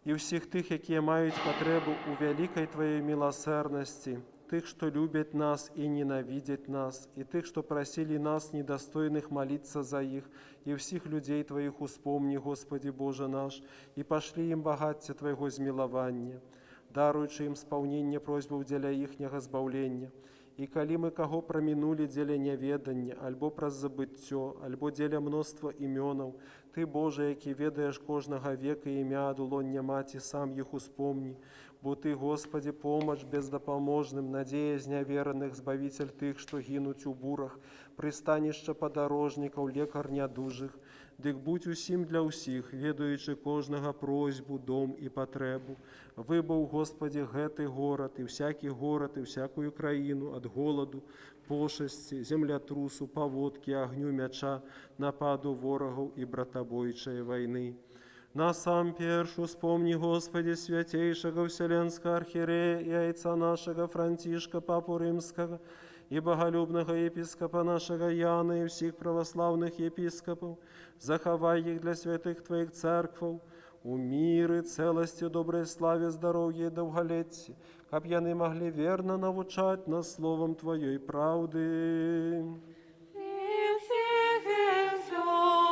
и всех тых, які мають потребу у великой Твоей милосердности, тых, что любят нас и ненавидят нас, и тых, что просили нас, недостойных, молиться за их, и всех людей Твоих успомни, Господи Боже наш, и пошли им богатья Твоего змилования, даруючи им сполнение просьбов для ихнего збавления. И коли мы кого проминули деля неведання, альбо праз забыттё, альбо деля множества именов, Ты, Боже, який ведаешь кожного века ім'я од улоння маті, сам їх успомни, бо Ты, Господи, помощь бездопоможным, надеясь неверных, збавитель тых, что гинуть у бурах, пристанище подорожников, лекар недужих, дик будь усім для усіх, ведаючи кожного просьбу, дом і потребу. Вибав, Господі, гетий город, і всякую країну от голоду, пошесті, землятрусу, поводки, огню меча, нападу ворогов і братобойчої війни. На сам першу вспомни, Господи, святейшего Вселенского архиерея и отца нашего Франтишка, Папу Римского, и боголюбного епископа нашего Яна и всех православных епископов, заховай их для святых Твоих церквов, у миры, целости, доброй славе, здоровье и долголетии, как яны могли верно навучать нас словом Твоей правды. И всех и всё.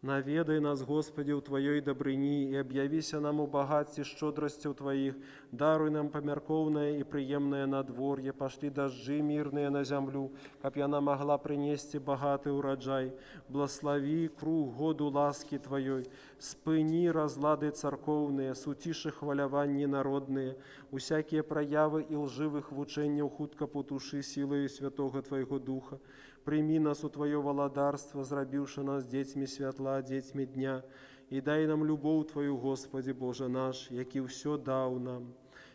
Наведай нас, Господи, у Твоей добрині, и объявися нам у богатстве щедростью Твоих, даруй нам померковное и приемное надворье, пошли дожди мирные на землю, как она могла принести богатый урожай, благослови круг году ласки Твоей, спыни разлады церковные, сутиши хваляванни народные, усякие проявы и лживых в учениях хутко потуши силою Святого Твоего Духа. Прими нас у Твое володарство, зробивши нас детьми святла, детьми дня, и дай нам любовь Твою, Господи Боже наш, який все дал нам.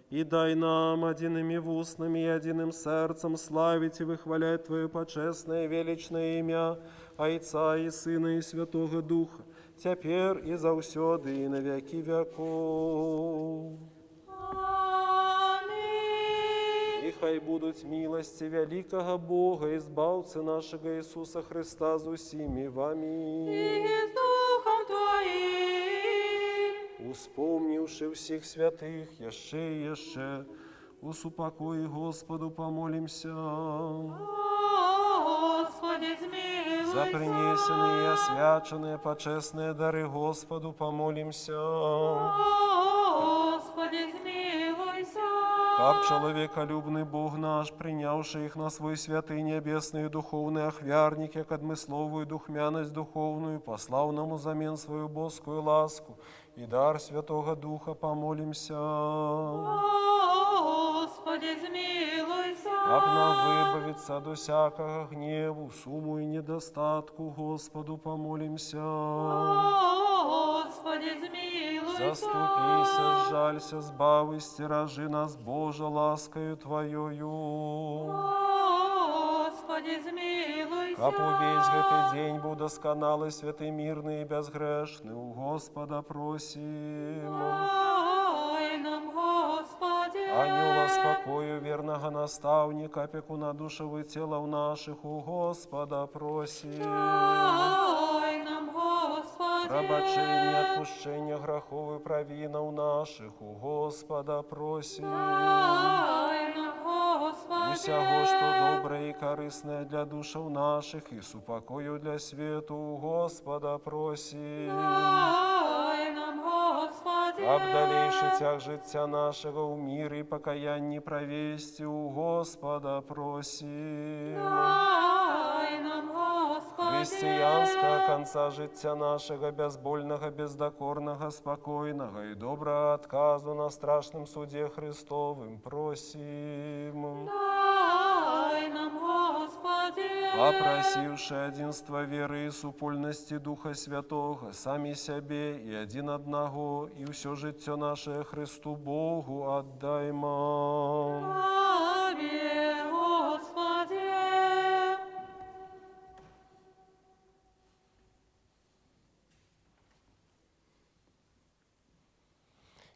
И дай нам одиными устами и одиным сердцем славить и выхвалять Твое почестное и величное имя, Отца и Сына и Святого Духа, теперь и завсёды и на веки веков. И хай будуть милости великого Бога, избавцы нашего Иисуса Христа с усими вами. И с Духом Твоим. Успомнивши всех святых, еще и еще, усупокой Господу помолимся. Господи, змилуйся. За принесенные и освяченные почестные дары Господу помолимся. Господи, змилуйся. Как человеколюбный Бог наш, принявший их на свой святый небесный и духовный охвярник, як одмысловую духмяность духовную, послал нам взамен свою божскую ласку и дар Святого Духа, помолимся. Господи, змилуйся. Как нам выбавиться до всякого гневу, суму и недостатку, Господу помолимся. Господи, змилуйся. Заступися, сжалься, збави, стиражи нас, Боже, ласкою Твоею. Господи, змилуйся. Как увесь этот день был досконалый, святый, мирный и безгрешный, у Господа просим. Дай нам, Господи. Ангела спокою, верного наставника, опекуна душевы и телов наших, у Господа просим. Дай нам, Господи. Пробачение, отпущение грехов и провинов наших, у Господа просим. Дай нам, Господи. Усяго, что доброе и корыстное для душев наших, и с упокою для свету, у Господа просим. Дай нам, Господи. Об дальнейший тяг життя нашего у мире и покаянні провести, у Господа просим. Дай нам, Господи. Християнского конца життя нашего, безбольного, бездокорного, спокойного и доброго отказу на страшном суде Христовым просим. Дай нам, Господи. Опросивши единство веры и супольности Духа Святого, сами себе и один одного, и все життя наше Христу Богу отдаймо. Тебе, Господи.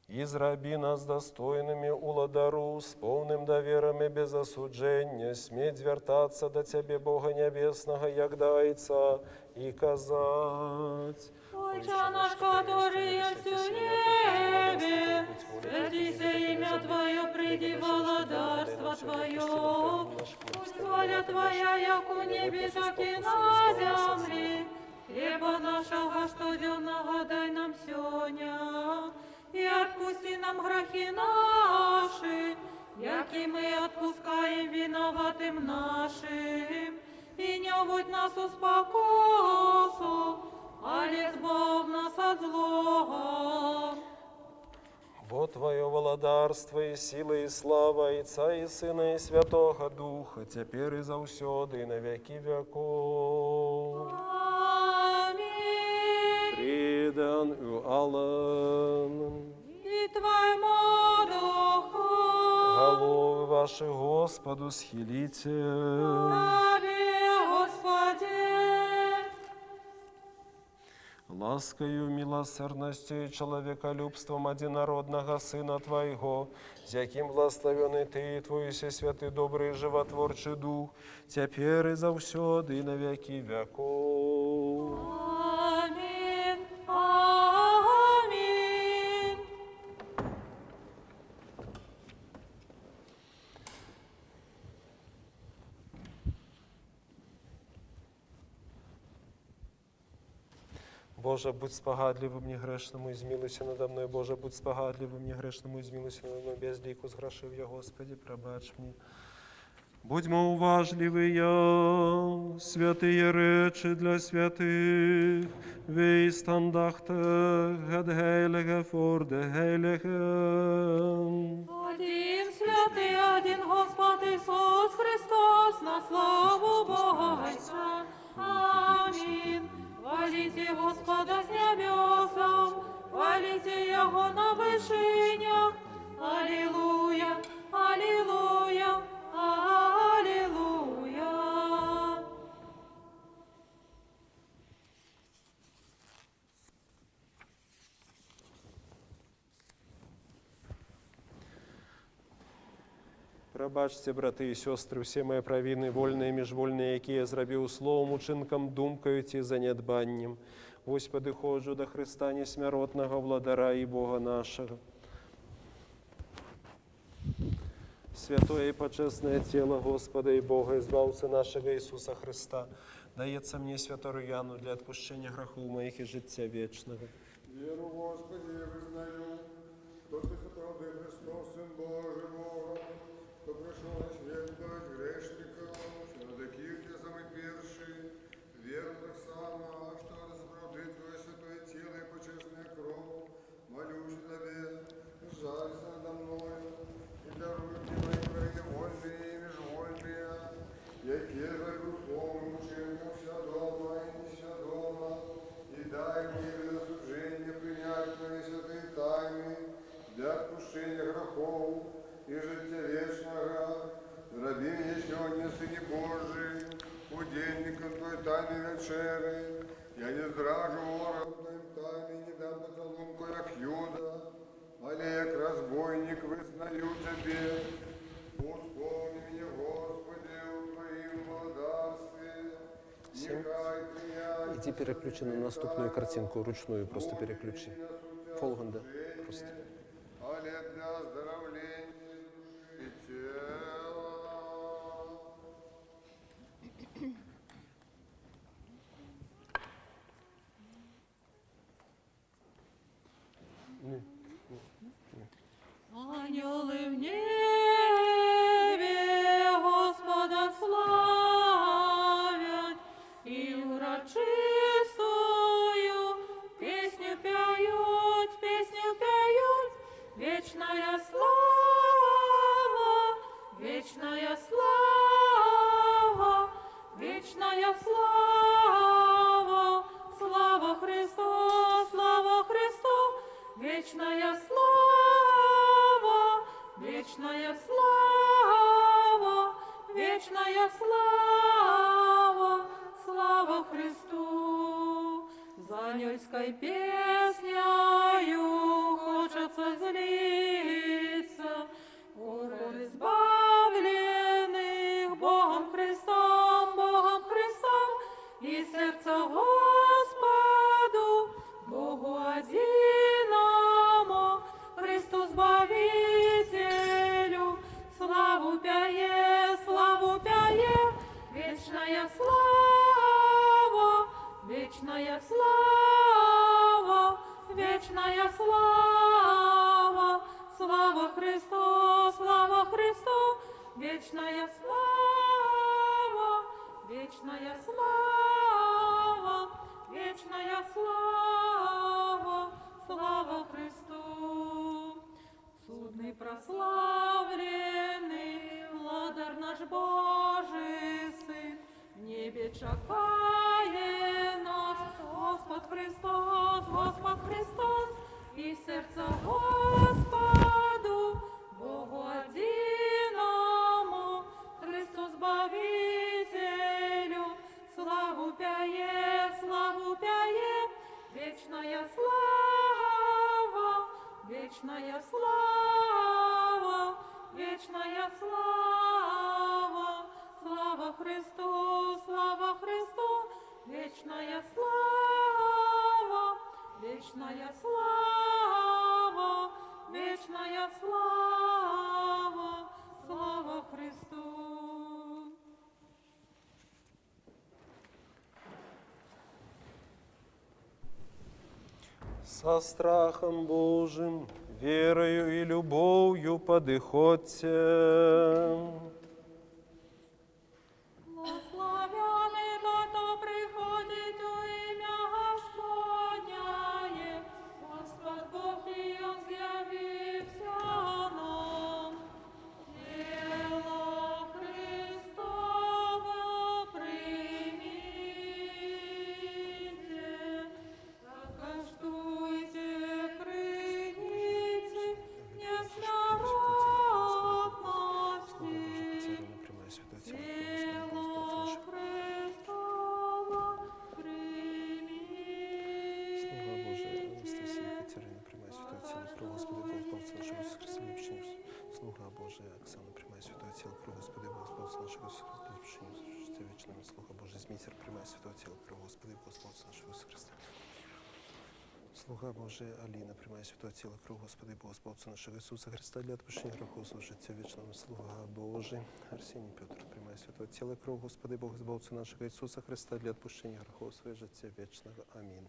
Израби нас достойными уладару, с полным довером и без осуджения, сметь вертаться до Тебе, Бога Небесного, як дайца, и казать. Отче наш, который есть в небе, святися имя Твое, приди володарство Твое. Пусть воля Твоя, як у небе, так и на земле. Хлеба нашего штоденного дай нам сегодня, и отпусти нам грехи наши, яки мы отпускаем виноватым нашим. И не будь нас у спокусу, але избав нас от злого. Бо Твое владарство и сила и слава Отца и Сына и Святого Духа, теперь и завсёды, и на веки веков. Аминь. Frieden ur allen. И Твоему Духу, Головы ваши Господу схилите. Тебе, Господи. Ласкою, милосердностью и человеколюбством одинородного Сына Твоего, с яким благословенный Ты и Твой Всесвятый, добрый, животворчий Дух, теперь и завсёды, и на веки веков. Аминь. Аминь. Боже, будь спогадливым мне грешному, и змилуйся надо мною. Боже, будь спогадливым мне грешному, и змилуйся надо мною. Без ліку зграшив я, Господи, пробач мені. Будьмо уважливі, святые речі для святих, вейстандахте, гед гейлеге форде гейлеге. Один святий, один Господь Ісус Христос, на славу Бога Отця. Амінь. Хвалите Господа з небесов, хвалите Його на вишинях. Аллилуйя, аллилуйя, аллилуйя. Пробачте, брати і сестри, всі мої провини, вольні і міжвольні, які я зробив словом, учинком, думкою ті занедбанням. Господи, ходжу до Христа несмиротного владара і Бога нашого. Святое и почестное тело Господа и Бога, избавца нашего Иисуса Христа, дается мне, святую Яну, для отпущения грехов моих и життя вечного. Віру, Господи, визнаю, що Ти справді Христос, Син Божий Бога, хто прийшов на світ дать грешникам, що на таких Ти самий перший, віру так само, що справді Твоє святое тіло і почесне кров, молюсь Тебе, жалься надо мною, і даруй мені мої провини вольні і міжвольні, які зайду словом учинку свядомо і несвядомо, і дай мені від осудження прийняти Твої святі тайни для відпущення грехов і життя вічного. Зроби мені сьогодні, Сині Божий, удільником Твої тайни вечери. Я не зражу ворогам Твоїм тайни, не дам поцілунку, як Юда, але як розбойник визнаю Тебе. Успомни мене, Господи, у Твоїм владарстві. Нехай прийняти Иди переключи на наступную картинку, ручную просто переключи. Фолганда просто. але для оздоровлення і тіла. Ангелы в небе Господа славят, и урочистую песню поют, вечная слава, вечная слава, вечная слава, слава Христу, вечная слава, вечная слава, вечная слава, слава Христу. За ангельской песнею хочется злиться, город избавленных Богом Христом, и сердце Господу, Богу одиному, Христу Збавителю, славу пяе, вечная слава, вечная слава, вечная чекає нас Господь Христос, і серце Господу, Богу одиному, Христу Збавителю, славу пяе, вечная слава, вечная слава, вечная слава, слава Христу, вечная слава, вечная слава, вечная слава, слава Христу. Со страхом Божиим, верою и любовью подыходьте. Благословенный тот, кто приходит у имя Господняе, Господь Бог и Он з'явився нам. Тело Христово примите, покоштуйте, приймите, несмиротности. Тело Христово Слуга Божий, Оксана, приймай святое тіло, кров Господи, Бог, Спасу нашого Ісуса Христа, життя вічному. Слуга Божий, Змітер, приймай святое тіло, кров Господи, Бог, Спасу нашого Ісуса Христа. Слуга Божий, Аліна, приймай святое тіло, кров Господи, Бог, Спасу нашого Ісуса Христа, для відпущення грехов, життя вічному. Слуга Божий, Арсеній Петр, приймай святое тіло, кров Господи, Бог, Спасу нашого Ісуса Христа, для відпущення грехов, своє життя вічного. Амінь.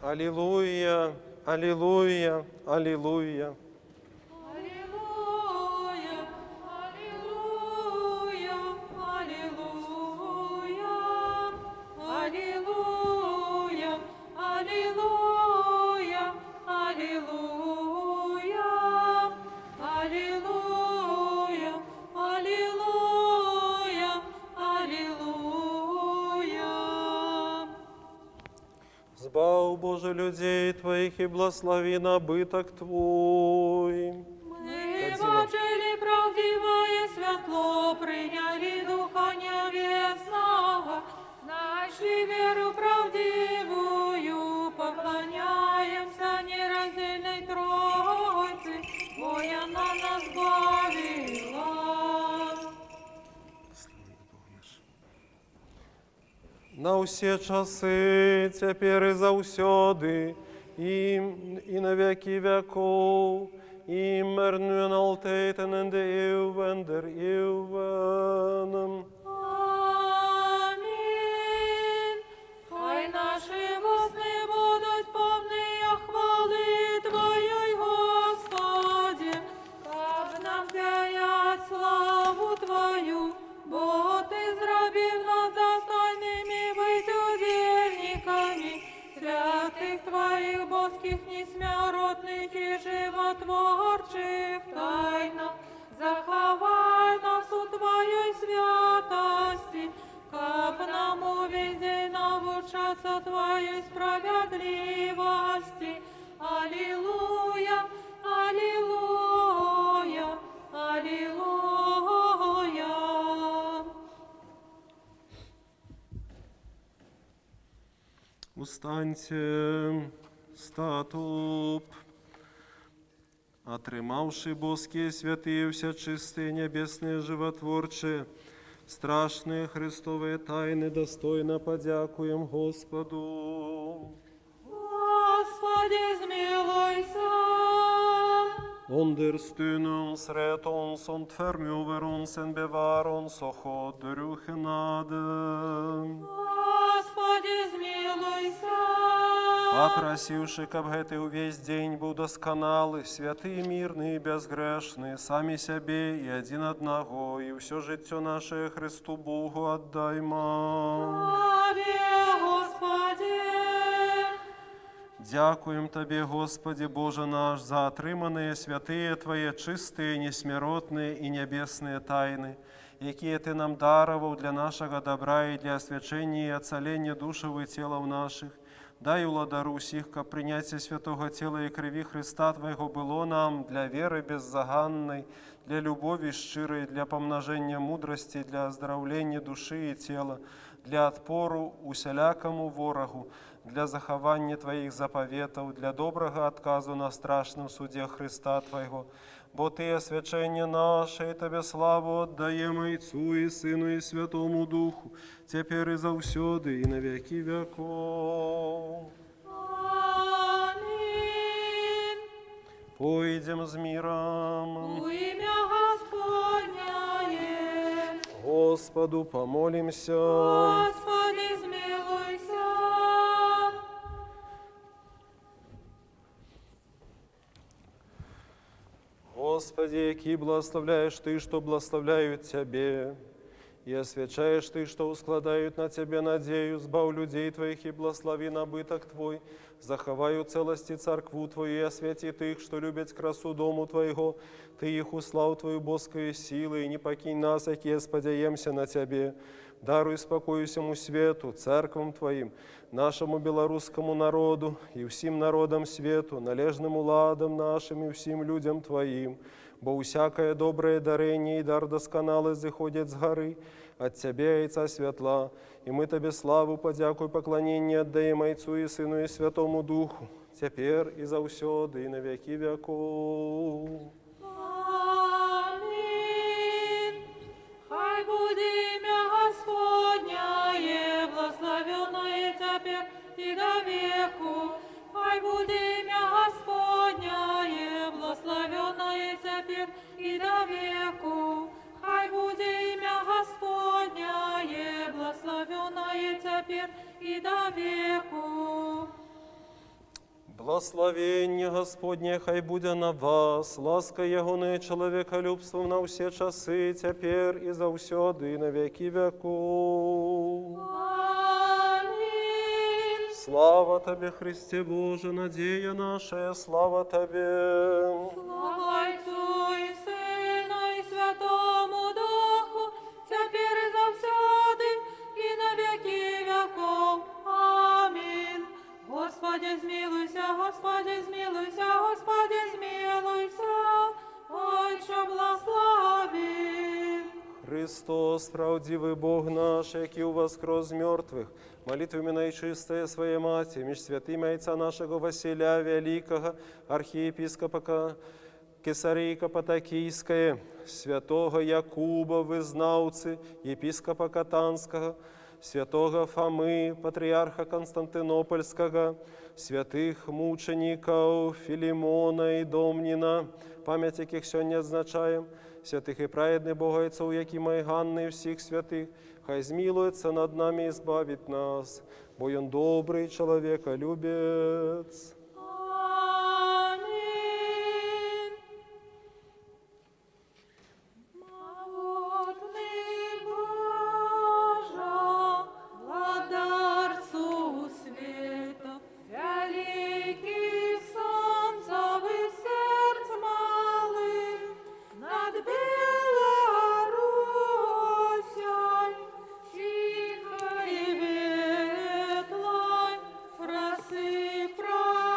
Аллилуйя, аллилуйя, аллилуйя. Аллилуйя, аллилуйя, аллилуйя, аллилуйя, аллилуйя, аллилуйя, аллилуйя, аллилуйя. Збав, Боже, людей Твоих и благослови набыток Твой. Мы бачили правдивое світло, прийняли Духа Небесного, нашли веру правдивую, поклоняемся нераздельной Троице, Боя на нас бавила. На усе часы, теперь и заусёды, и на веки веков, и мирную алтейтен ende eeuwender eeuwen. Амінь. Хай наші вусни будуть повні хвали Твоєї, Господи, как нам п'ять славу Твою, бо Ти зробив нас достойними бить удільниками святих Твоїх боских, несмиротних і животворчих тайнах. Заховай нас у Твоей святости, как нам увесь день навчаться Твоей справедливости. Аллилуйя, аллилуйя, аллилуйя. Устаньте, статуп, отримавши боски святые, вся чистые небесные животворче, страшные Христовые тайны, достойно подякуем Господу. Господи, змилуйся. Understund ons, rätt ons, ontferm över ons, en bevar ons och håller du genade. Господи, змилуйся. Попросивши, каб гэты увесь день был досконалы, святые, мирные, безгрешные, сами себе и один одного, и все життя наше Христу Богу отдаймо. Тебе, Господи. Дякуем Тебе, Господи Боже наш, за отриманные святые Твои, чистые, несмиротные и небесные тайны, якие Ты нам даровал для нашего добра и для освячения и оцеления душев и телов наших. Дай уладару сих, ко принятие святого тела и крови Христа Твоего было нам для веры беззаганной, для любови щирой, для помножения мудрости, для оздоровления души и тела, для отпору усялякому ворогу, для захования Твоих заповетов, для доброго отказу на страшном суде Христа Твоего. Бо Ты освячение наше, и Тебе славу отдаем Отцу и Сыну и Святому Духу, теперь и завсёды, и на веки веков. Аминь. Пойдем с миром. У имя Господняе, Господу помолимся. Господи, смилуйся. Господи, який благословляешь Ты, что благословляют Тебе, и освячаешь Ты, что ускладают на Тебе надею, сбав людей Твоих и благослови набыток Твой, заховаю целости церкву Твою и осветит их, что любят красу дому Твоего, Ты их услав Твою боскою силой, и не покинь нас, якие сподяемся на Тебе. Даруй спокою всему свету, церквам Твоим, нашему белорусскому народу и всем народам свету, належным уладам нашим и всем людям Твоим. Бо усякое доброе дарение и дар досконалый заходит с горы, от Тебя, Яйца Светла, и мы Тебе славу, подяку и поклонение отдаем Отцу и Сыну и Святому Духу, теперь и завсёды, и на веки веков. Аминь. Хай буде имя Господняе, благословенное теперь и до веку. Хай буде имя Господняе, благословенное теперь и до веку. Хай буде имя Господняе, благословенное теперь и до веку. Благословение Господне хай буде на вас, ласка Ягоне человеколюбством на все часы, теперь и завсёды, и на веки веков. Аминь. Слава Тебе, Христе Боже, надея наша, слава Тебе. Слава Отцу и Сыну и Святому Духу, теперь и завсёды, и на веки веков. Аминь. Господи, змилуйся, Господи, змилуйся, Господи, змилуйся, Отче, благослови. Христос, правдивый Бог наш, який воскрес мертвых, молитвами наичистая Своей Мати, меж святыми Отца нашего Василия Великого, архиепископа Кесарийка Потокийская, святого Якуба, вызнавцы, епископа Катанского, святого Фомы, патриарха Константинопольского, святых мучеников Филимона и Домнина, память яких сегодня отзначаем, святых и праведных Богойцов, Якима и Ганны и всех святых, хай змилуется над нами и избавит нас, бо Он добрый человеколюбец. Аминь. Могутный Боже, владарцу света, великий солнцевый сердц малый, над Белорусей, тихой и ветлой, просыпай.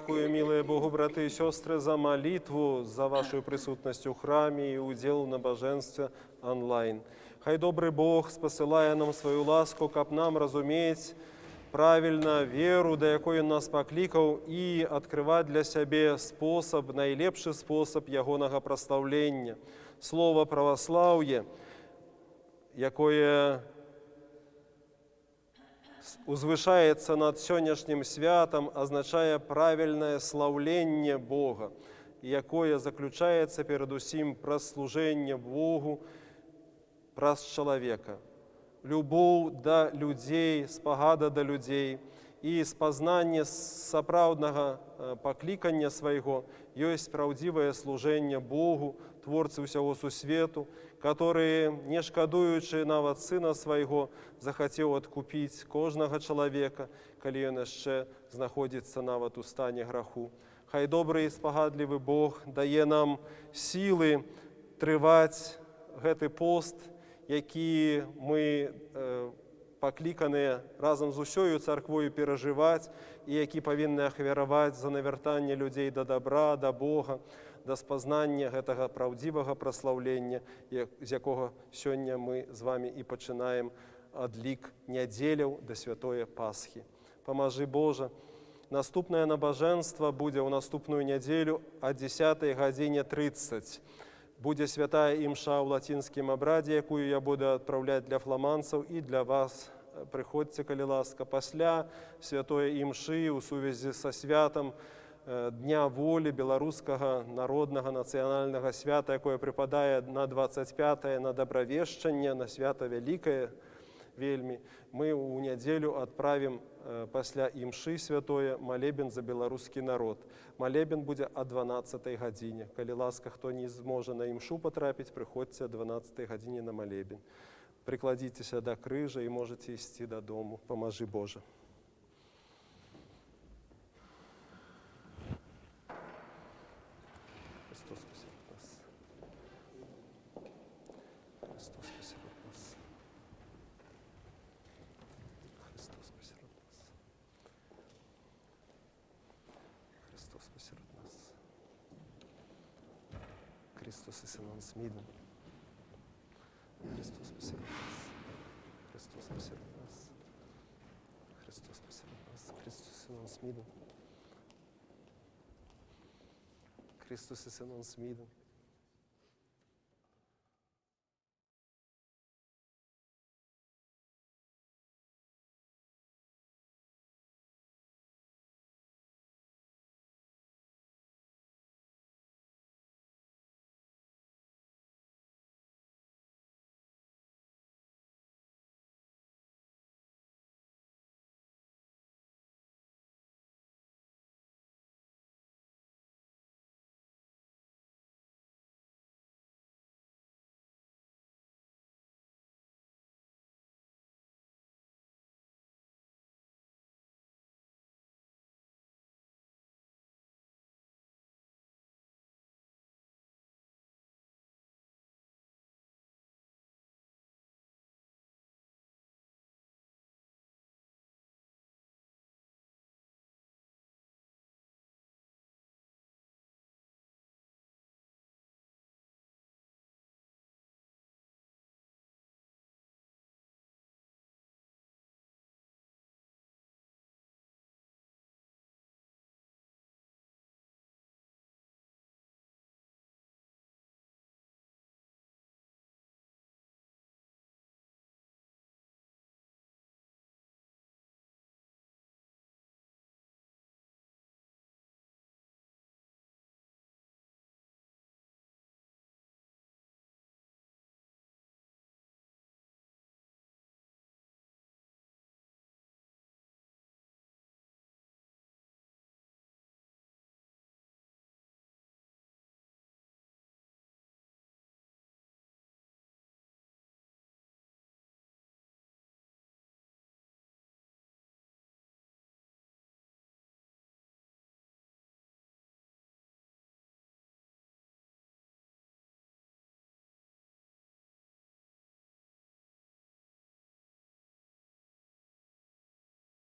Дякую, милые Богу, браты и сестры, за молитву, за вашу присутность у храме и удел на божестве онлайн. Хай добрый Бог, спосылая нам свою ласку, каб нам разуметь правильно веру, до якої нас покликав, і відкривати для себе спосіб, найлепший спосіб ягонага прославлення. Слово православ'я, якое узвышается над сённяшнім святом, означає правильне славлення Бога, якое заключається перед усім праз служення Богу, праз чоловіка. Любоў да людзей, спагада да людзей і спазнанне сапраўднага паклікання свайго ёсць праўдзівае служэнне Богу, творцы ўсяго сусвету, который, не шкадуючы нават сына свайго, захацеў адкупіць кожнага чалавека, калі ён яшчэ знаходзіцца нават у стане граху. Хай добры і спагадлівы Бог дае нам сілы трываць гэты пост, які мы пакліканыя разам з усёю царквою перажываць і які павінны ахвяраваць за навяртанне людзей да добра, да Бога, да спазнання гэтага праўдзівага праслаўлення, з якога сёння мы з вами і пачынаем адлік нядзеляў да святое Пасхі. Памажы Божа. Наступнае набажэнства будзе ў наступную нядзелю о 10:30. Будзе святая імша ў лацінскім абрадзе, якую я буду адпраўляць для фламандцаў і для вас. Прыходзьце, калі ласка. Пасля святой імшы ў сувязі са святам Дня волі беларускага народнага нацыянальнага свята, якое прыпадае на 25-е, на дабравешчанне, на свята вялікае вельмі, мы ў нядзелю адправім пасля імшы святое малебен за беларускі народ. Малебен будзе о 12-й гадзіне. Калі ласка, хто не зможа на імшу патрапіць, прыходзьце о 12-й гадзіне на малебен. Прыкладзіцеся да крыжа і можаце ісці дадому. Памажы Божа. Христос посеред нас. Христос посеред нас. Христос посеред нас. Христос посеред нас. Христос и Синон Смиден. Христос посеред нас. Христос посеред нас. Христос посеред нас. Христос и Синон Смиден. Христос и Синон Смиден.